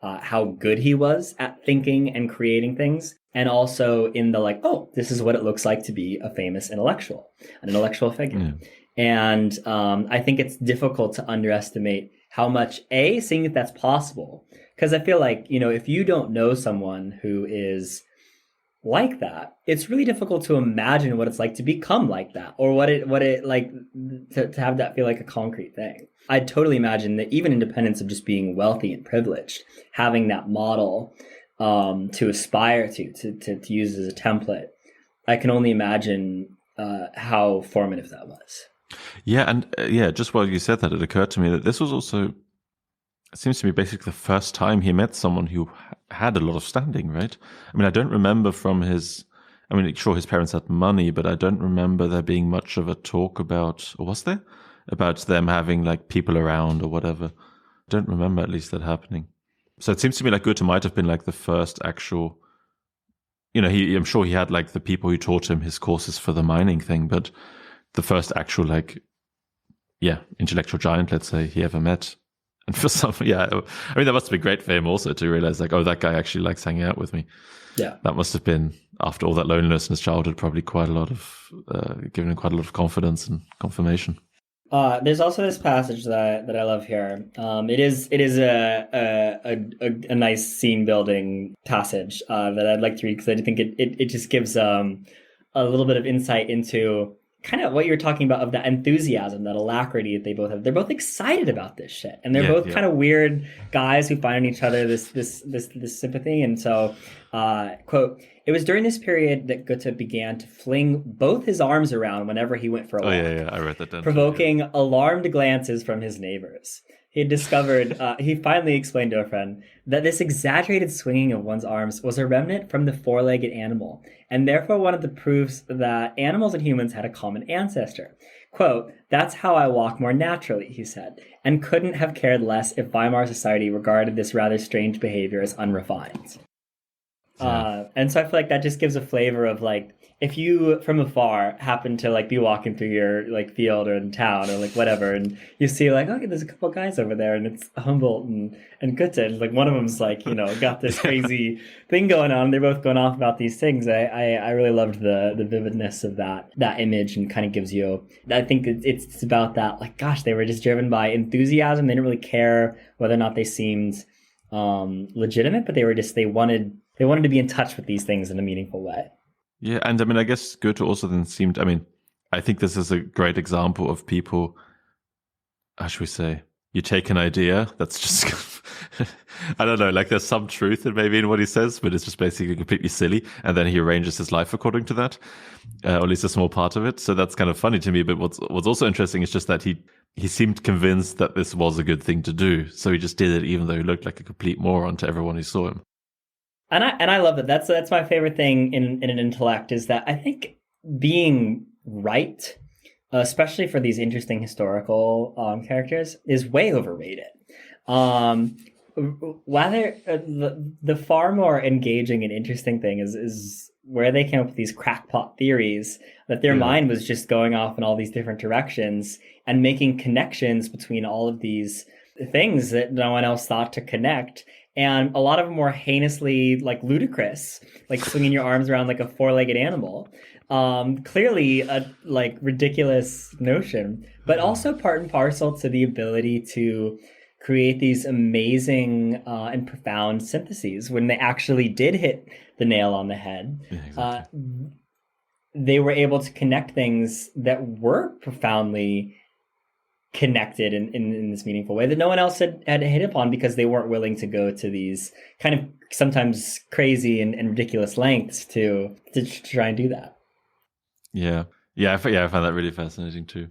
how good he was at thinking and creating things, and also in the like, oh, this is what it looks like to be a famous intellectual, an intellectual figure. Yeah. And I think it's difficult to underestimate how much, seeing that that's possible. Because I feel like, if you don't know someone who is like that, it's really difficult to imagine what it's like to become like that, or what it like to have that feel like a concrete thing. I totally imagine that even independence of just being wealthy and privileged, having that model to aspire to use as a template, I can only imagine how formative that was. Yeah, and just while you said that, it occurred to me that this was also, it seems to me, basically the first time he met someone who had a lot of standing, right? I mean, I don't remember from sure, his parents had money, but I don't remember there being much of a talk about, or was there? About them having like people around or whatever. I don't remember at least that happening. So it seems to me like Goethe might have been like the first actual, I'm sure he had like the people who taught him his courses for the mining thing, but the first actual intellectual giant, let's say, he ever met. And for some, that must have been great for him also to realize like, oh, that guy actually likes hanging out with me. Yeah. That must have been, after all that loneliness in his childhood, probably quite a lot of, giving him quite a lot of confidence and confirmation. There's also this passage that I love here. It is a nice scene building passage that I'd like to read, because I think it just gives a little bit of insight into kind of what you're talking about, of that enthusiasm, that alacrity that they both have. They're both excited about this shit, and they're both kind of weird guys who find in each other this sympathy. And so, quote, "It was during this period that Goethe began to fling both his arms around whenever he went for a walk. I read that down, provoking alarmed glances from his neighbors. He had discovered, he finally explained to a friend, that this exaggerated swinging of one's arms was a remnant from the four-legged animal, and therefore one of the proofs that animals and humans had a common ancestor. Quote, 'That's how I walk more naturally,' he said, and couldn't have cared less if Weimar society regarded this rather strange behavior as unrefined." And so I feel like that just gives a flavor of like, if you from afar happen to like be walking through your like field or in town or like whatever, and you see like, okay, there's a couple of guys over there, and it's Humboldt and Goethe, and like one of them's like, got this crazy thing going on. They're both going off about these things. I really loved the vividness of that image, and kind of gives you, I think it's about that, like, gosh, they were just driven by enthusiasm. They didn't really care whether or not they seemed legitimate, but they wanted to be in touch with these things in a meaningful way. Yeah, and I mean, I guess Goethe also then seemed, I think this is a great example of people, how should we say, you take an idea that's just, I don't know, like there's some truth in what he says, but it's just basically completely silly, and then he arranges his life according to that, or at least a small part of it. So that's kind of funny to me, but what's also interesting is just that he seemed convinced that this was a good thing to do, so he just did it even though he looked like a complete moron to everyone who saw him. And I love that. That's my favorite thing in an intellect, is that I think being right, especially for these interesting historical characters, is way overrated. Rather, the far more engaging and interesting thing is where they came up with these crackpot theories, that their mind was just going off in all these different directions and making connections between all of these things that no one else thought to connect. And a lot of them were heinously like ludicrous, like swinging your arms around like a four-legged animal. Clearly a like ridiculous notion, but also part and parcel to the ability to create these amazing and profound syntheses. When they actually did hit the nail on the head, they were able to connect things that were profoundly connected in this meaningful way that no one else had hit upon, because they weren't willing to go to these kind of sometimes crazy and ridiculous lengths to try and do that. I found that really fascinating too.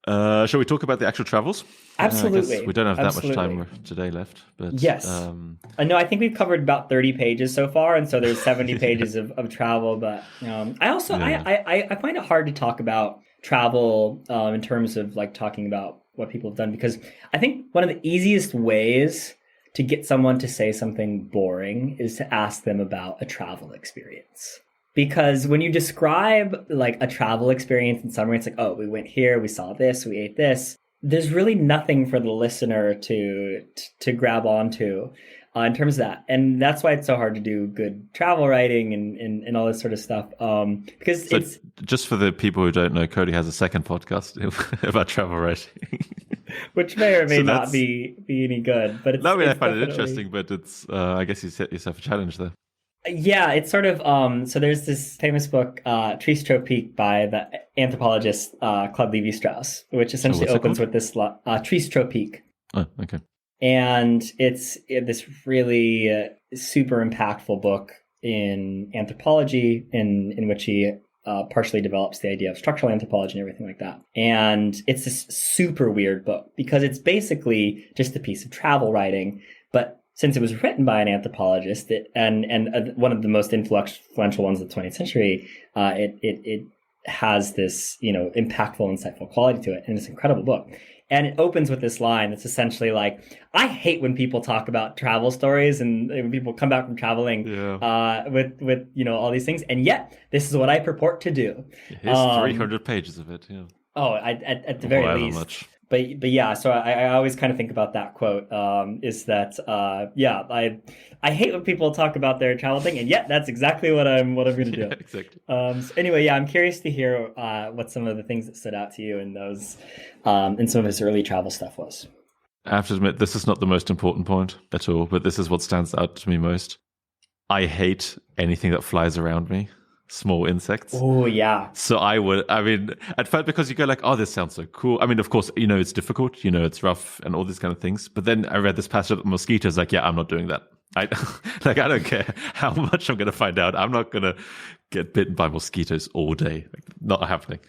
Shall we talk about the actual travels? Absolutely. We don't have that much time today left, but yes. No, I think we've covered about 30 pages so far, and so there's 70 pages of travel. But I find it hard to talk about travel in terms of like talking about what people have done, because I think one of the easiest ways to get someone to say something boring is to ask them about a travel experience. Because when you describe like a travel experience in summary, it's like, oh, we went here, we saw this, we ate this. There's really nothing for the listener to grab onto in terms of that. And that's why it's so hard to do good travel writing and all this sort of stuff. Because so it's... Just for the people who don't know, Cody has a second podcast about travel writing. Which may or may not be any good. But it's, no, I mean, it's I find it interesting, but it's I guess you set yourself a challenge there. Yeah, it's sort of, so there's this famous book, Tristes, Tropiques, by the anthropologist Claude Lévi-Strauss, which essentially opens with this, Tristes, Tropiques. Oh, okay. And it's this really super impactful book in anthropology in which he partially develops the idea of structural anthropology and everything like that. And it's this super weird book because it's basically just a piece of travel writing, but since it was written by an anthropologist and one of the most influential ones of the 20th century, it has this, impactful, insightful quality to it. And it's an incredible book. And it opens with this line that's essentially like, I hate when people talk about travel stories and when people come back from traveling with all these things. And yet, this is what I purport to do. Here's 300 pages of it. Yeah. Oh, at the very least. Much. But yeah, so I always kind of think about that quote, is that, I hate when people talk about their travel thing, and yet that's exactly what I'm going to do. Yeah, exactly. So anyway, yeah, I'm curious to hear what some of the things that stood out to you in those, in some of his early travel stuff was. I have to admit, this is not the most important point at all, but this is what stands out to me most. I hate anything that flies around me. Small insects. Oh, yeah. So at first, because you go like, oh, this sounds so cool. I mean, of course, it's difficult, it's rough and all these kind of things. But then I read this passage about mosquitoes, like, yeah, I'm not doing that. I don't care how much I'm going to find out. I'm not going to get bitten by mosquitoes all day. Like, not happening.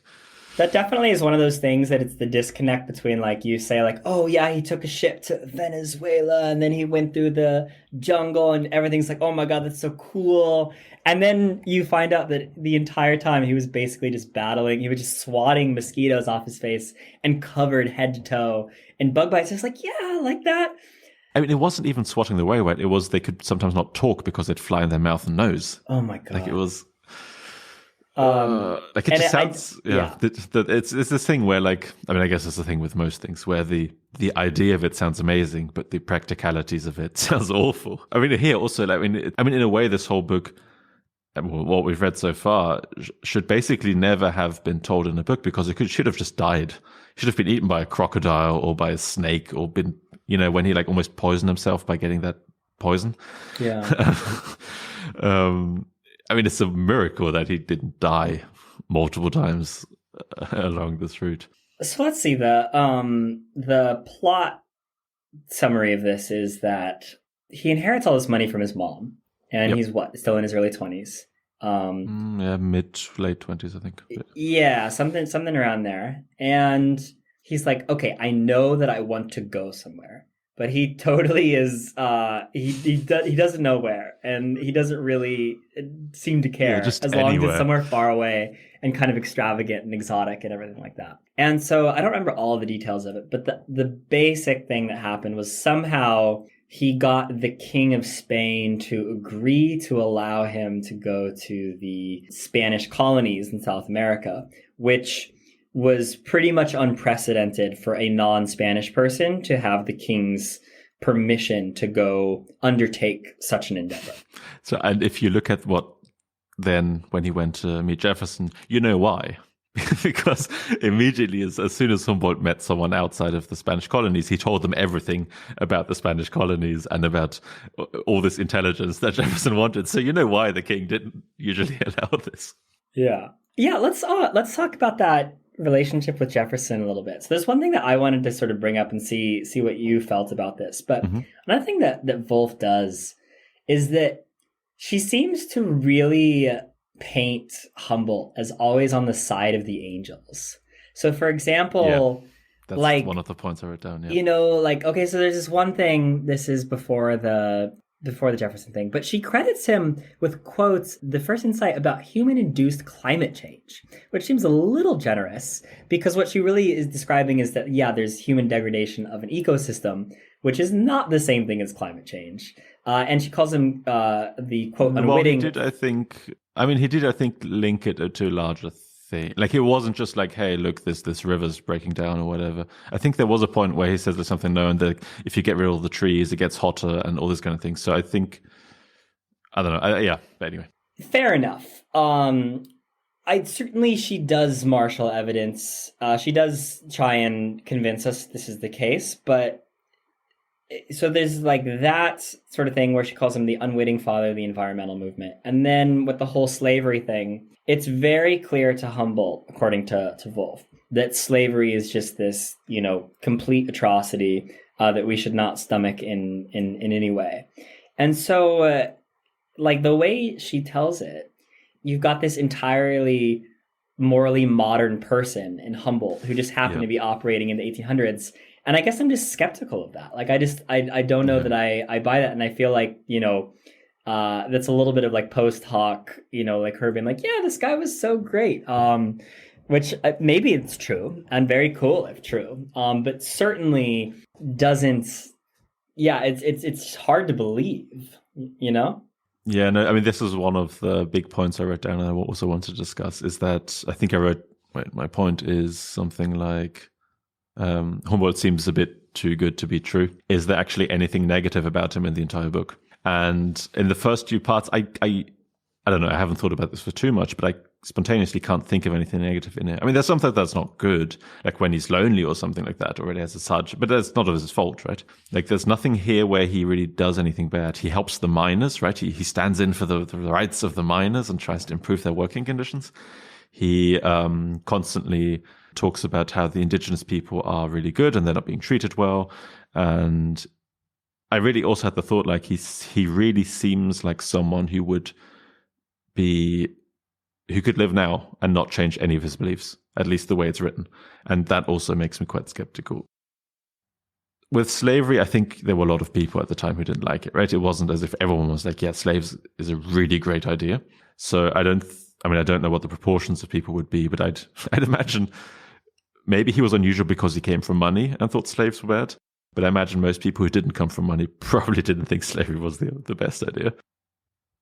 That definitely is one of those things that it's the disconnect between, like, you say, like, oh, yeah, he took a ship to Venezuela and then he went through the jungle and everything's like, oh, my God, that's so cool. And then you find out that the entire time he was basically just battling. He was just swatting mosquitoes off his face and covered head to toe in bug bites. It's like, yeah, like that. I mean, it wasn't even swatting the way wet. It was they could sometimes not talk because they'd fly in their mouth and nose. Oh, my God. Like it was... like it just sounds, it's this thing where, like, I mean, I guess it's the thing with most things where the idea of it sounds amazing, but the practicalities of it sounds awful. I mean, here also, like, I mean, in a way, this whole book, what we've read so far, should basically never have been told in a book because it should have just died. He should have been eaten by a crocodile or by a snake or been, when he like almost poisoned himself by getting that poison. Yeah. I mean, it's a miracle that he didn't die multiple times along this route. So let's see. The plot summary of this is that he inherits all this money from his mom, and he's still in his early 20s. Late 20s, I think. Yeah, something around there. And he's like, okay, I know that I want to go somewhere. But he totally is, he doesn't know where, and he doesn't really seem to care as long as it's somewhere far away and kind of extravagant and exotic and everything like that. And so I don't remember all of the details of it, but the basic thing that happened was somehow he got the King of Spain to agree to allow him to go to the Spanish colonies in South America, which was pretty much unprecedented for a non-Spanish person to have the king's permission to go undertake such an endeavor. So, and if you look at when he went to meet Jefferson, you know why. Because immediately, as soon as Humboldt met someone outside of the Spanish colonies, he told them everything about the Spanish colonies and about all this intelligence that Jefferson wanted. So you know why the king didn't usually allow this. Yeah. Let's talk about that relationship with Jefferson a little bit. So there's one thing that I wanted to sort of bring up and see what you felt about this. But another thing that Wulf does is that she seems to really paint Humboldt as always on the side of the angels. So for example, that's like one of the points I wrote down. Yeah. Okay, so there's this one thing, this is before the Jefferson thing, but she credits him with quotes, the first insight about human-induced climate change, which seems a little generous because what she really is describing is that, there's human degradation of an ecosystem, which is not the same thing as climate change. And she calls him the quote unwitting. Well, he did, I think, link it to a larger thing. Like, it wasn't just like, hey, look, this river's breaking down or whatever. I think there was a point where he says there's something known that if you get rid of all the trees, it gets hotter and all this kind of thing. So I think, I don't know. Yeah, but anyway. Fair enough. Certainly she does marshal evidence. She does try and convince us this is the case, but so there's like that sort of thing where she calls him the unwitting father of the environmental movement. And then with the whole slavery thing, it's very clear to Humboldt, according to Wulf, that slavery is just this, complete atrocity that we should not stomach in any way. And so, like, the way she tells it, you've got this entirely morally modern person in Humboldt who just happened to be operating in the 1800s. And I guess I'm just skeptical of that. Like, I don't know that I buy that. And I feel like, that's a little bit of like post hoc, like her being like, yeah, this guy was so great. Which maybe it's true and very cool if true. But certainly doesn't, it's hard to believe, Yeah, no, I mean, this is one of the big points I wrote down and I also want to discuss is that I think I wrote, my point is something like, Humboldt seems a bit too good to be true. Is there actually anything negative about him in the entire book? And in the first few parts, I don't know, I haven't thought about this for too much, but I spontaneously can't think of anything negative in it. I mean, there's something that's not good, like when he's lonely or something like that, or it has a such, but that's not of his fault, right? Like, there's nothing here where he really does anything bad. He helps the miners, right? He stands in for the rights of the miners and tries to improve their working conditions. He constantly talks about how the indigenous people are really good and they're not being treated well. And I really also had the thought, like, he really seems like someone who could live now and not change any of his beliefs, at least the way it's written. And that also makes me quite skeptical. With slavery, I think there were a lot of people at the time who didn't like it, right? It wasn't as if everyone was like, yeah, slaves is a really great idea. So I don't know what the proportions of people would be, but I'd imagine maybe he was unusual because he came from money and thought slaves were bad. But I imagine most people who didn't come from money probably didn't think slavery was the best idea.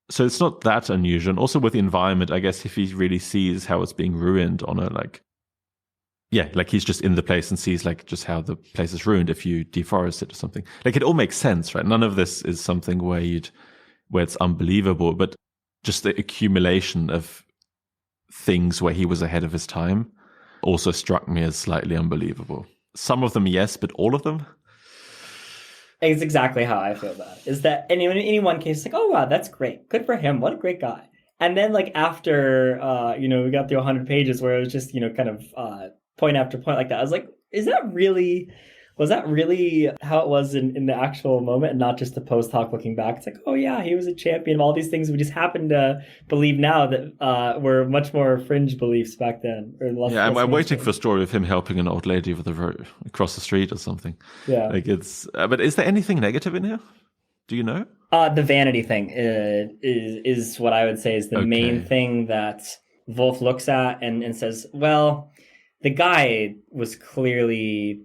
So it's not that unusual. And also with the environment, I guess if he really sees how it's being ruined on a like he's just in the place and sees like just how the place is ruined if you deforest it or something. Like, it all makes sense, right? None of this is something where it's unbelievable, but just the accumulation of things where he was ahead of his time also struck me as slightly unbelievable. Some of them, yes, but all of them? It's exactly how I feel about it. Is that in any one case, it's like, oh, wow, that's great. Good for him. What a great guy. And then, like, after, we got through 100 pages where it was just, kind of point after point like that. I was like, was that really how it was in the actual moment and not just a post hoc looking back? It's like, oh yeah, he was a champion of all these things we just happen to believe now that were much more fringe beliefs back then. I'm waiting for a story of him helping an old lady over the road across the street or something. Yeah. Like, it's, but is there anything negative in here? Do you know? The vanity thing is what I would say is the main thing that Wulf looks at and says, well, the guy was clearly,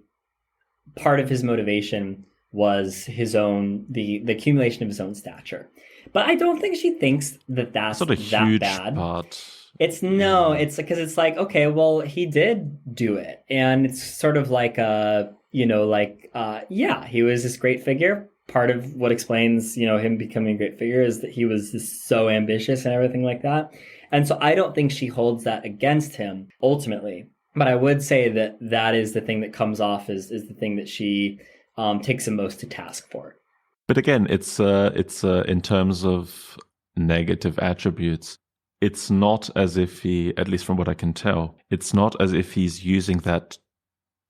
part of his motivation was his own, the accumulation of his own stature. But I don't think she thinks that that's not a that huge bad. Part. It's because it's like, okay, well, he did do it. And it's sort of like, he was this great figure. Part of what explains, him becoming a great figure is that he was just so ambitious and everything like that. And so I don't think she holds that against him ultimately. But I would say that is the thing that comes off is the thing that she takes him most to task for. But again, it's in terms of negative attributes, it's not as if he, at least from what I can tell, it's not as if he's using that.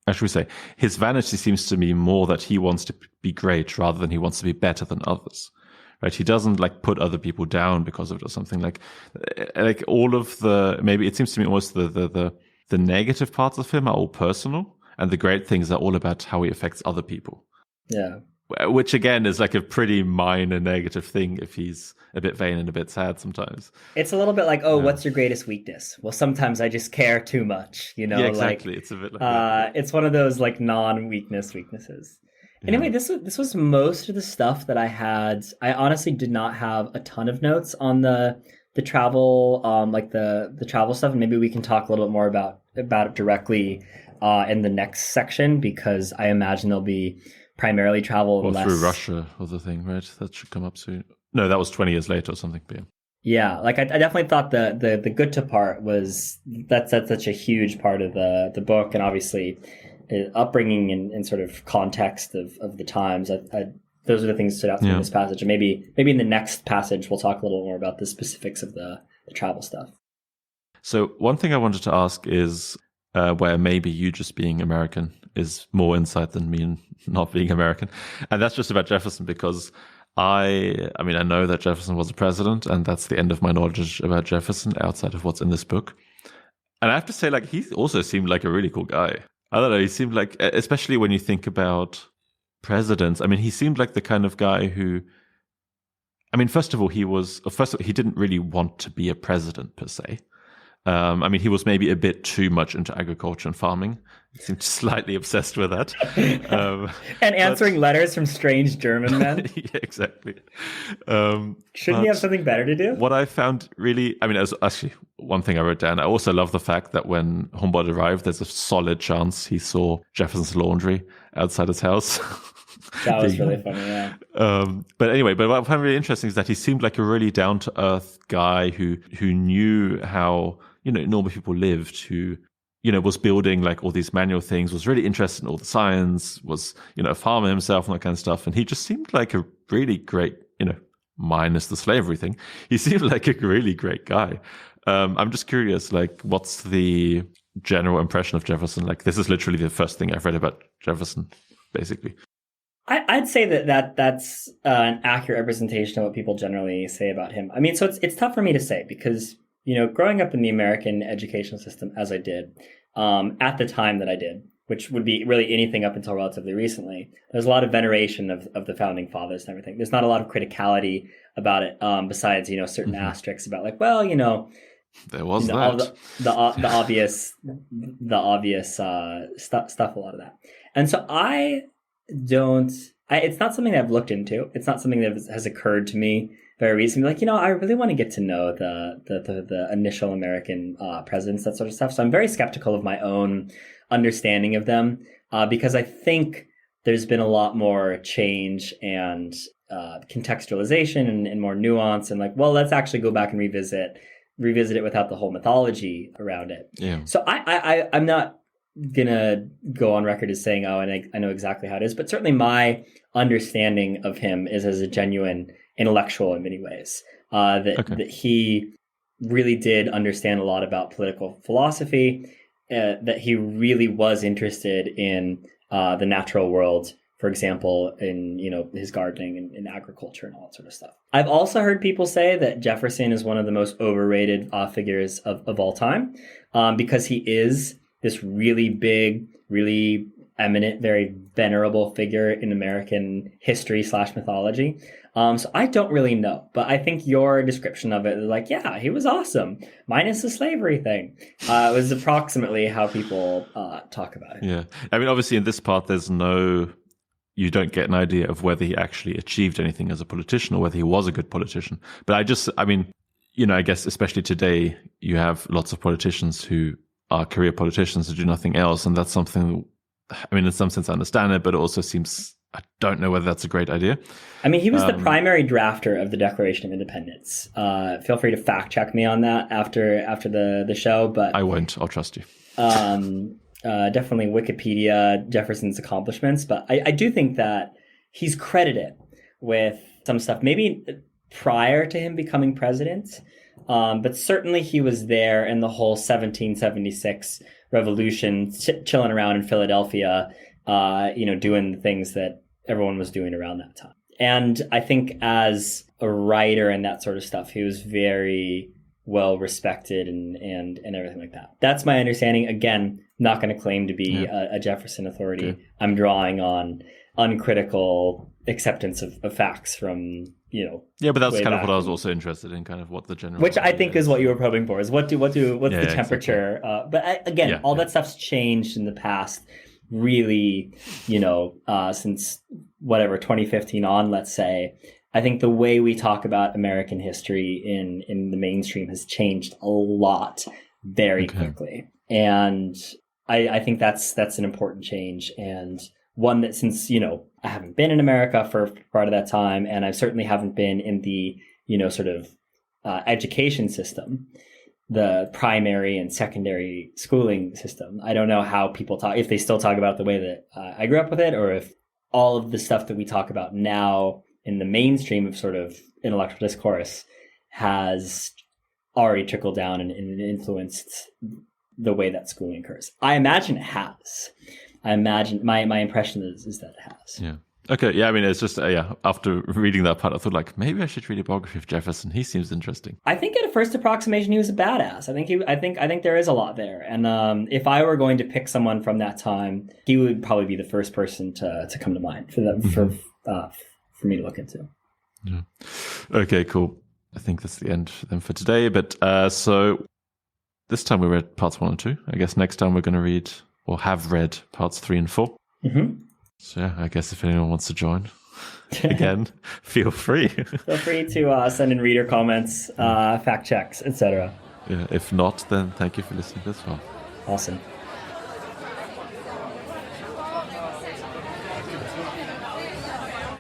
As we say, his vanity seems to me more that he wants to be great rather than he wants to be better than others. Right? He doesn't like put other people down because of it or something like all of the, maybe it seems to me almost the negative parts of him are all personal and the great things are all about how he affects other people. Yeah. Which again is like a pretty minor negative thing if he's a bit vain and a bit sad sometimes. It's a little bit like, what's your greatest weakness? Well, sometimes I just care too much, Yeah, exactly. It's a bit like that. It's one of those like non-weaknesses. Anyway, this was most of the stuff that I had. I honestly did not have a ton of notes on the travel, like the travel stuff, and maybe we can talk a little bit more about it directly in the next section, because I imagine there'll be primarily travel or less through Russia or the thing, right? That should come up soon. No, that was 20 years later or something. But yeah, like I definitely thought the Goethe part was that's such a huge part of the book, and obviously upbringing and sort of context of the times. Those are the things that stood out to me in this passage, and maybe in the next passage we'll talk a little more about the specifics of the travel stuff. So one thing I wanted to ask is where maybe you just being American is more insight than me not being American, and that's just about Jefferson, because I mean, I know that Jefferson was a president, and that's the end of my knowledge about Jefferson outside of what's in this book. And I have to say, like, he also seemed like a really cool guy. I don't know, he seemed like, especially when you think about presidents, I mean, he seemed like the kind of guy who, I mean, first of all, he didn't really want to be a president per se. I mean, he was maybe a bit too much into agriculture and farming. He seemed slightly obsessed with that. And answering letters from strange German men. Yeah, exactly. Shouldn't he have something better to do? What I found really, I mean, as actually one thing I wrote down, I also love the fact that when Humboldt arrived, there's a solid chance he saw Jefferson's laundry outside his house. That was really funny, yeah. But anyway, but what I found really interesting is that he seemed like a really down-to-earth guy who knew how, normal people lived, who, was building like all these manual things, was really interested in all the science, was, a farmer himself and that kind of stuff. And he just seemed like a really great, minus the slavery thing, he seemed like a really great guy. I'm just curious, like, what's the general impression of Jefferson? Like, this is literally the first thing I've read about Jefferson, basically. I'd say that's an accurate representation of what people generally say about him. I mean, so it's tough for me to say because, growing up in the American educational system as I did, at the time that I did, which would be really anything up until relatively recently, there's a lot of veneration of the founding fathers and everything. There's not a lot of criticality about it, besides, certain asterisks about like, well, there was that. all the obvious stuff, a lot of that. And so it's not something that I've looked into. It's not something that has occurred to me very recently. Like, I really want to get to know the initial American presidents, that sort of stuff. So I'm very skeptical of my own understanding of them because I think there's been a lot more change and contextualization and more nuance and like, well, let's actually go back and revisit it without the whole mythology around it. Yeah. So I'm not gonna go on record as saying, and I know exactly how it is, but certainly my understanding of him is as a genuine intellectual in many ways. That he really did understand a lot about political philosophy, that he really was interested in the natural world, for example, in his gardening and agriculture and all that sort of stuff. I've also heard people say that Jefferson is one of the most overrated figures of all time, because he is this really big, really eminent, very venerable figure in American history / mythology. So I don't really know, but I think your description of it is like, yeah, he was awesome, minus the slavery thing. It was approximately how people talk about it. Yeah. I mean, obviously in this part, you don't get an idea of whether he actually achieved anything as a politician or whether he was a good politician. But I guess especially today, you have lots of politicians who are career politicians who do nothing else. And that's something, I mean, in some sense I understand it, but it also seems, I don't know whether that's a great idea. I mean, he was the primary drafter of the Declaration of Independence. Feel free to fact check me on that after the show, but I won't. I'll trust you. Definitely Wikipedia, Jefferson's accomplishments. But I do think that he's credited with some stuff, maybe prior to him becoming president. But certainly he was there in the whole 1776 revolution, chilling around in Philadelphia, doing the things that everyone was doing around that time. And I think as a writer and that sort of stuff, he was very well respected and everything like that. That's my understanding. Again, not going to claim to be a Jefferson authority. Okay. I'm drawing on uncritical acceptance of facts from, Yeah, but that's kind of what I was also interested in, kind of what the general... Which I think is what you were probing for, is what's the temperature. Exactly. But again, all that stuff's changed in the past really, since whatever 2015 on, let's say, I think the way we talk about American history in the mainstream has changed a lot very quickly. And I think that's an important change, and one that, since, I haven't been in America for part of that time, and I certainly haven't been in the, education system, the primary and secondary schooling system. I don't know how people talk, if they still talk about it the way that I grew up with it, or if all of the stuff that we talk about now in the mainstream of sort of intellectual discourse has already trickled down and influenced the way that schooling occurs. I imagine it has. I imagine my impression is that it has. Yeah. Okay. Yeah. I mean, it's just after reading that part, I thought like maybe I should read a biography of Jefferson. He seems interesting. I think at a first approximation, he was a badass. I think there is a lot there. And if I were going to pick someone from that time, he would probably be the first person to come to mind for me to look into. Yeah. Okay. Cool. I think that's the end then for today. But so this time we read parts 1 and 2. I guess next time we're going to read or have read parts 3 and 4. Mm-hmm. So yeah, I guess if anyone wants to join, again, feel free. Feel free to send in reader comments, fact checks, etc. Yeah, if not, then thank you for listening this far. Awesome.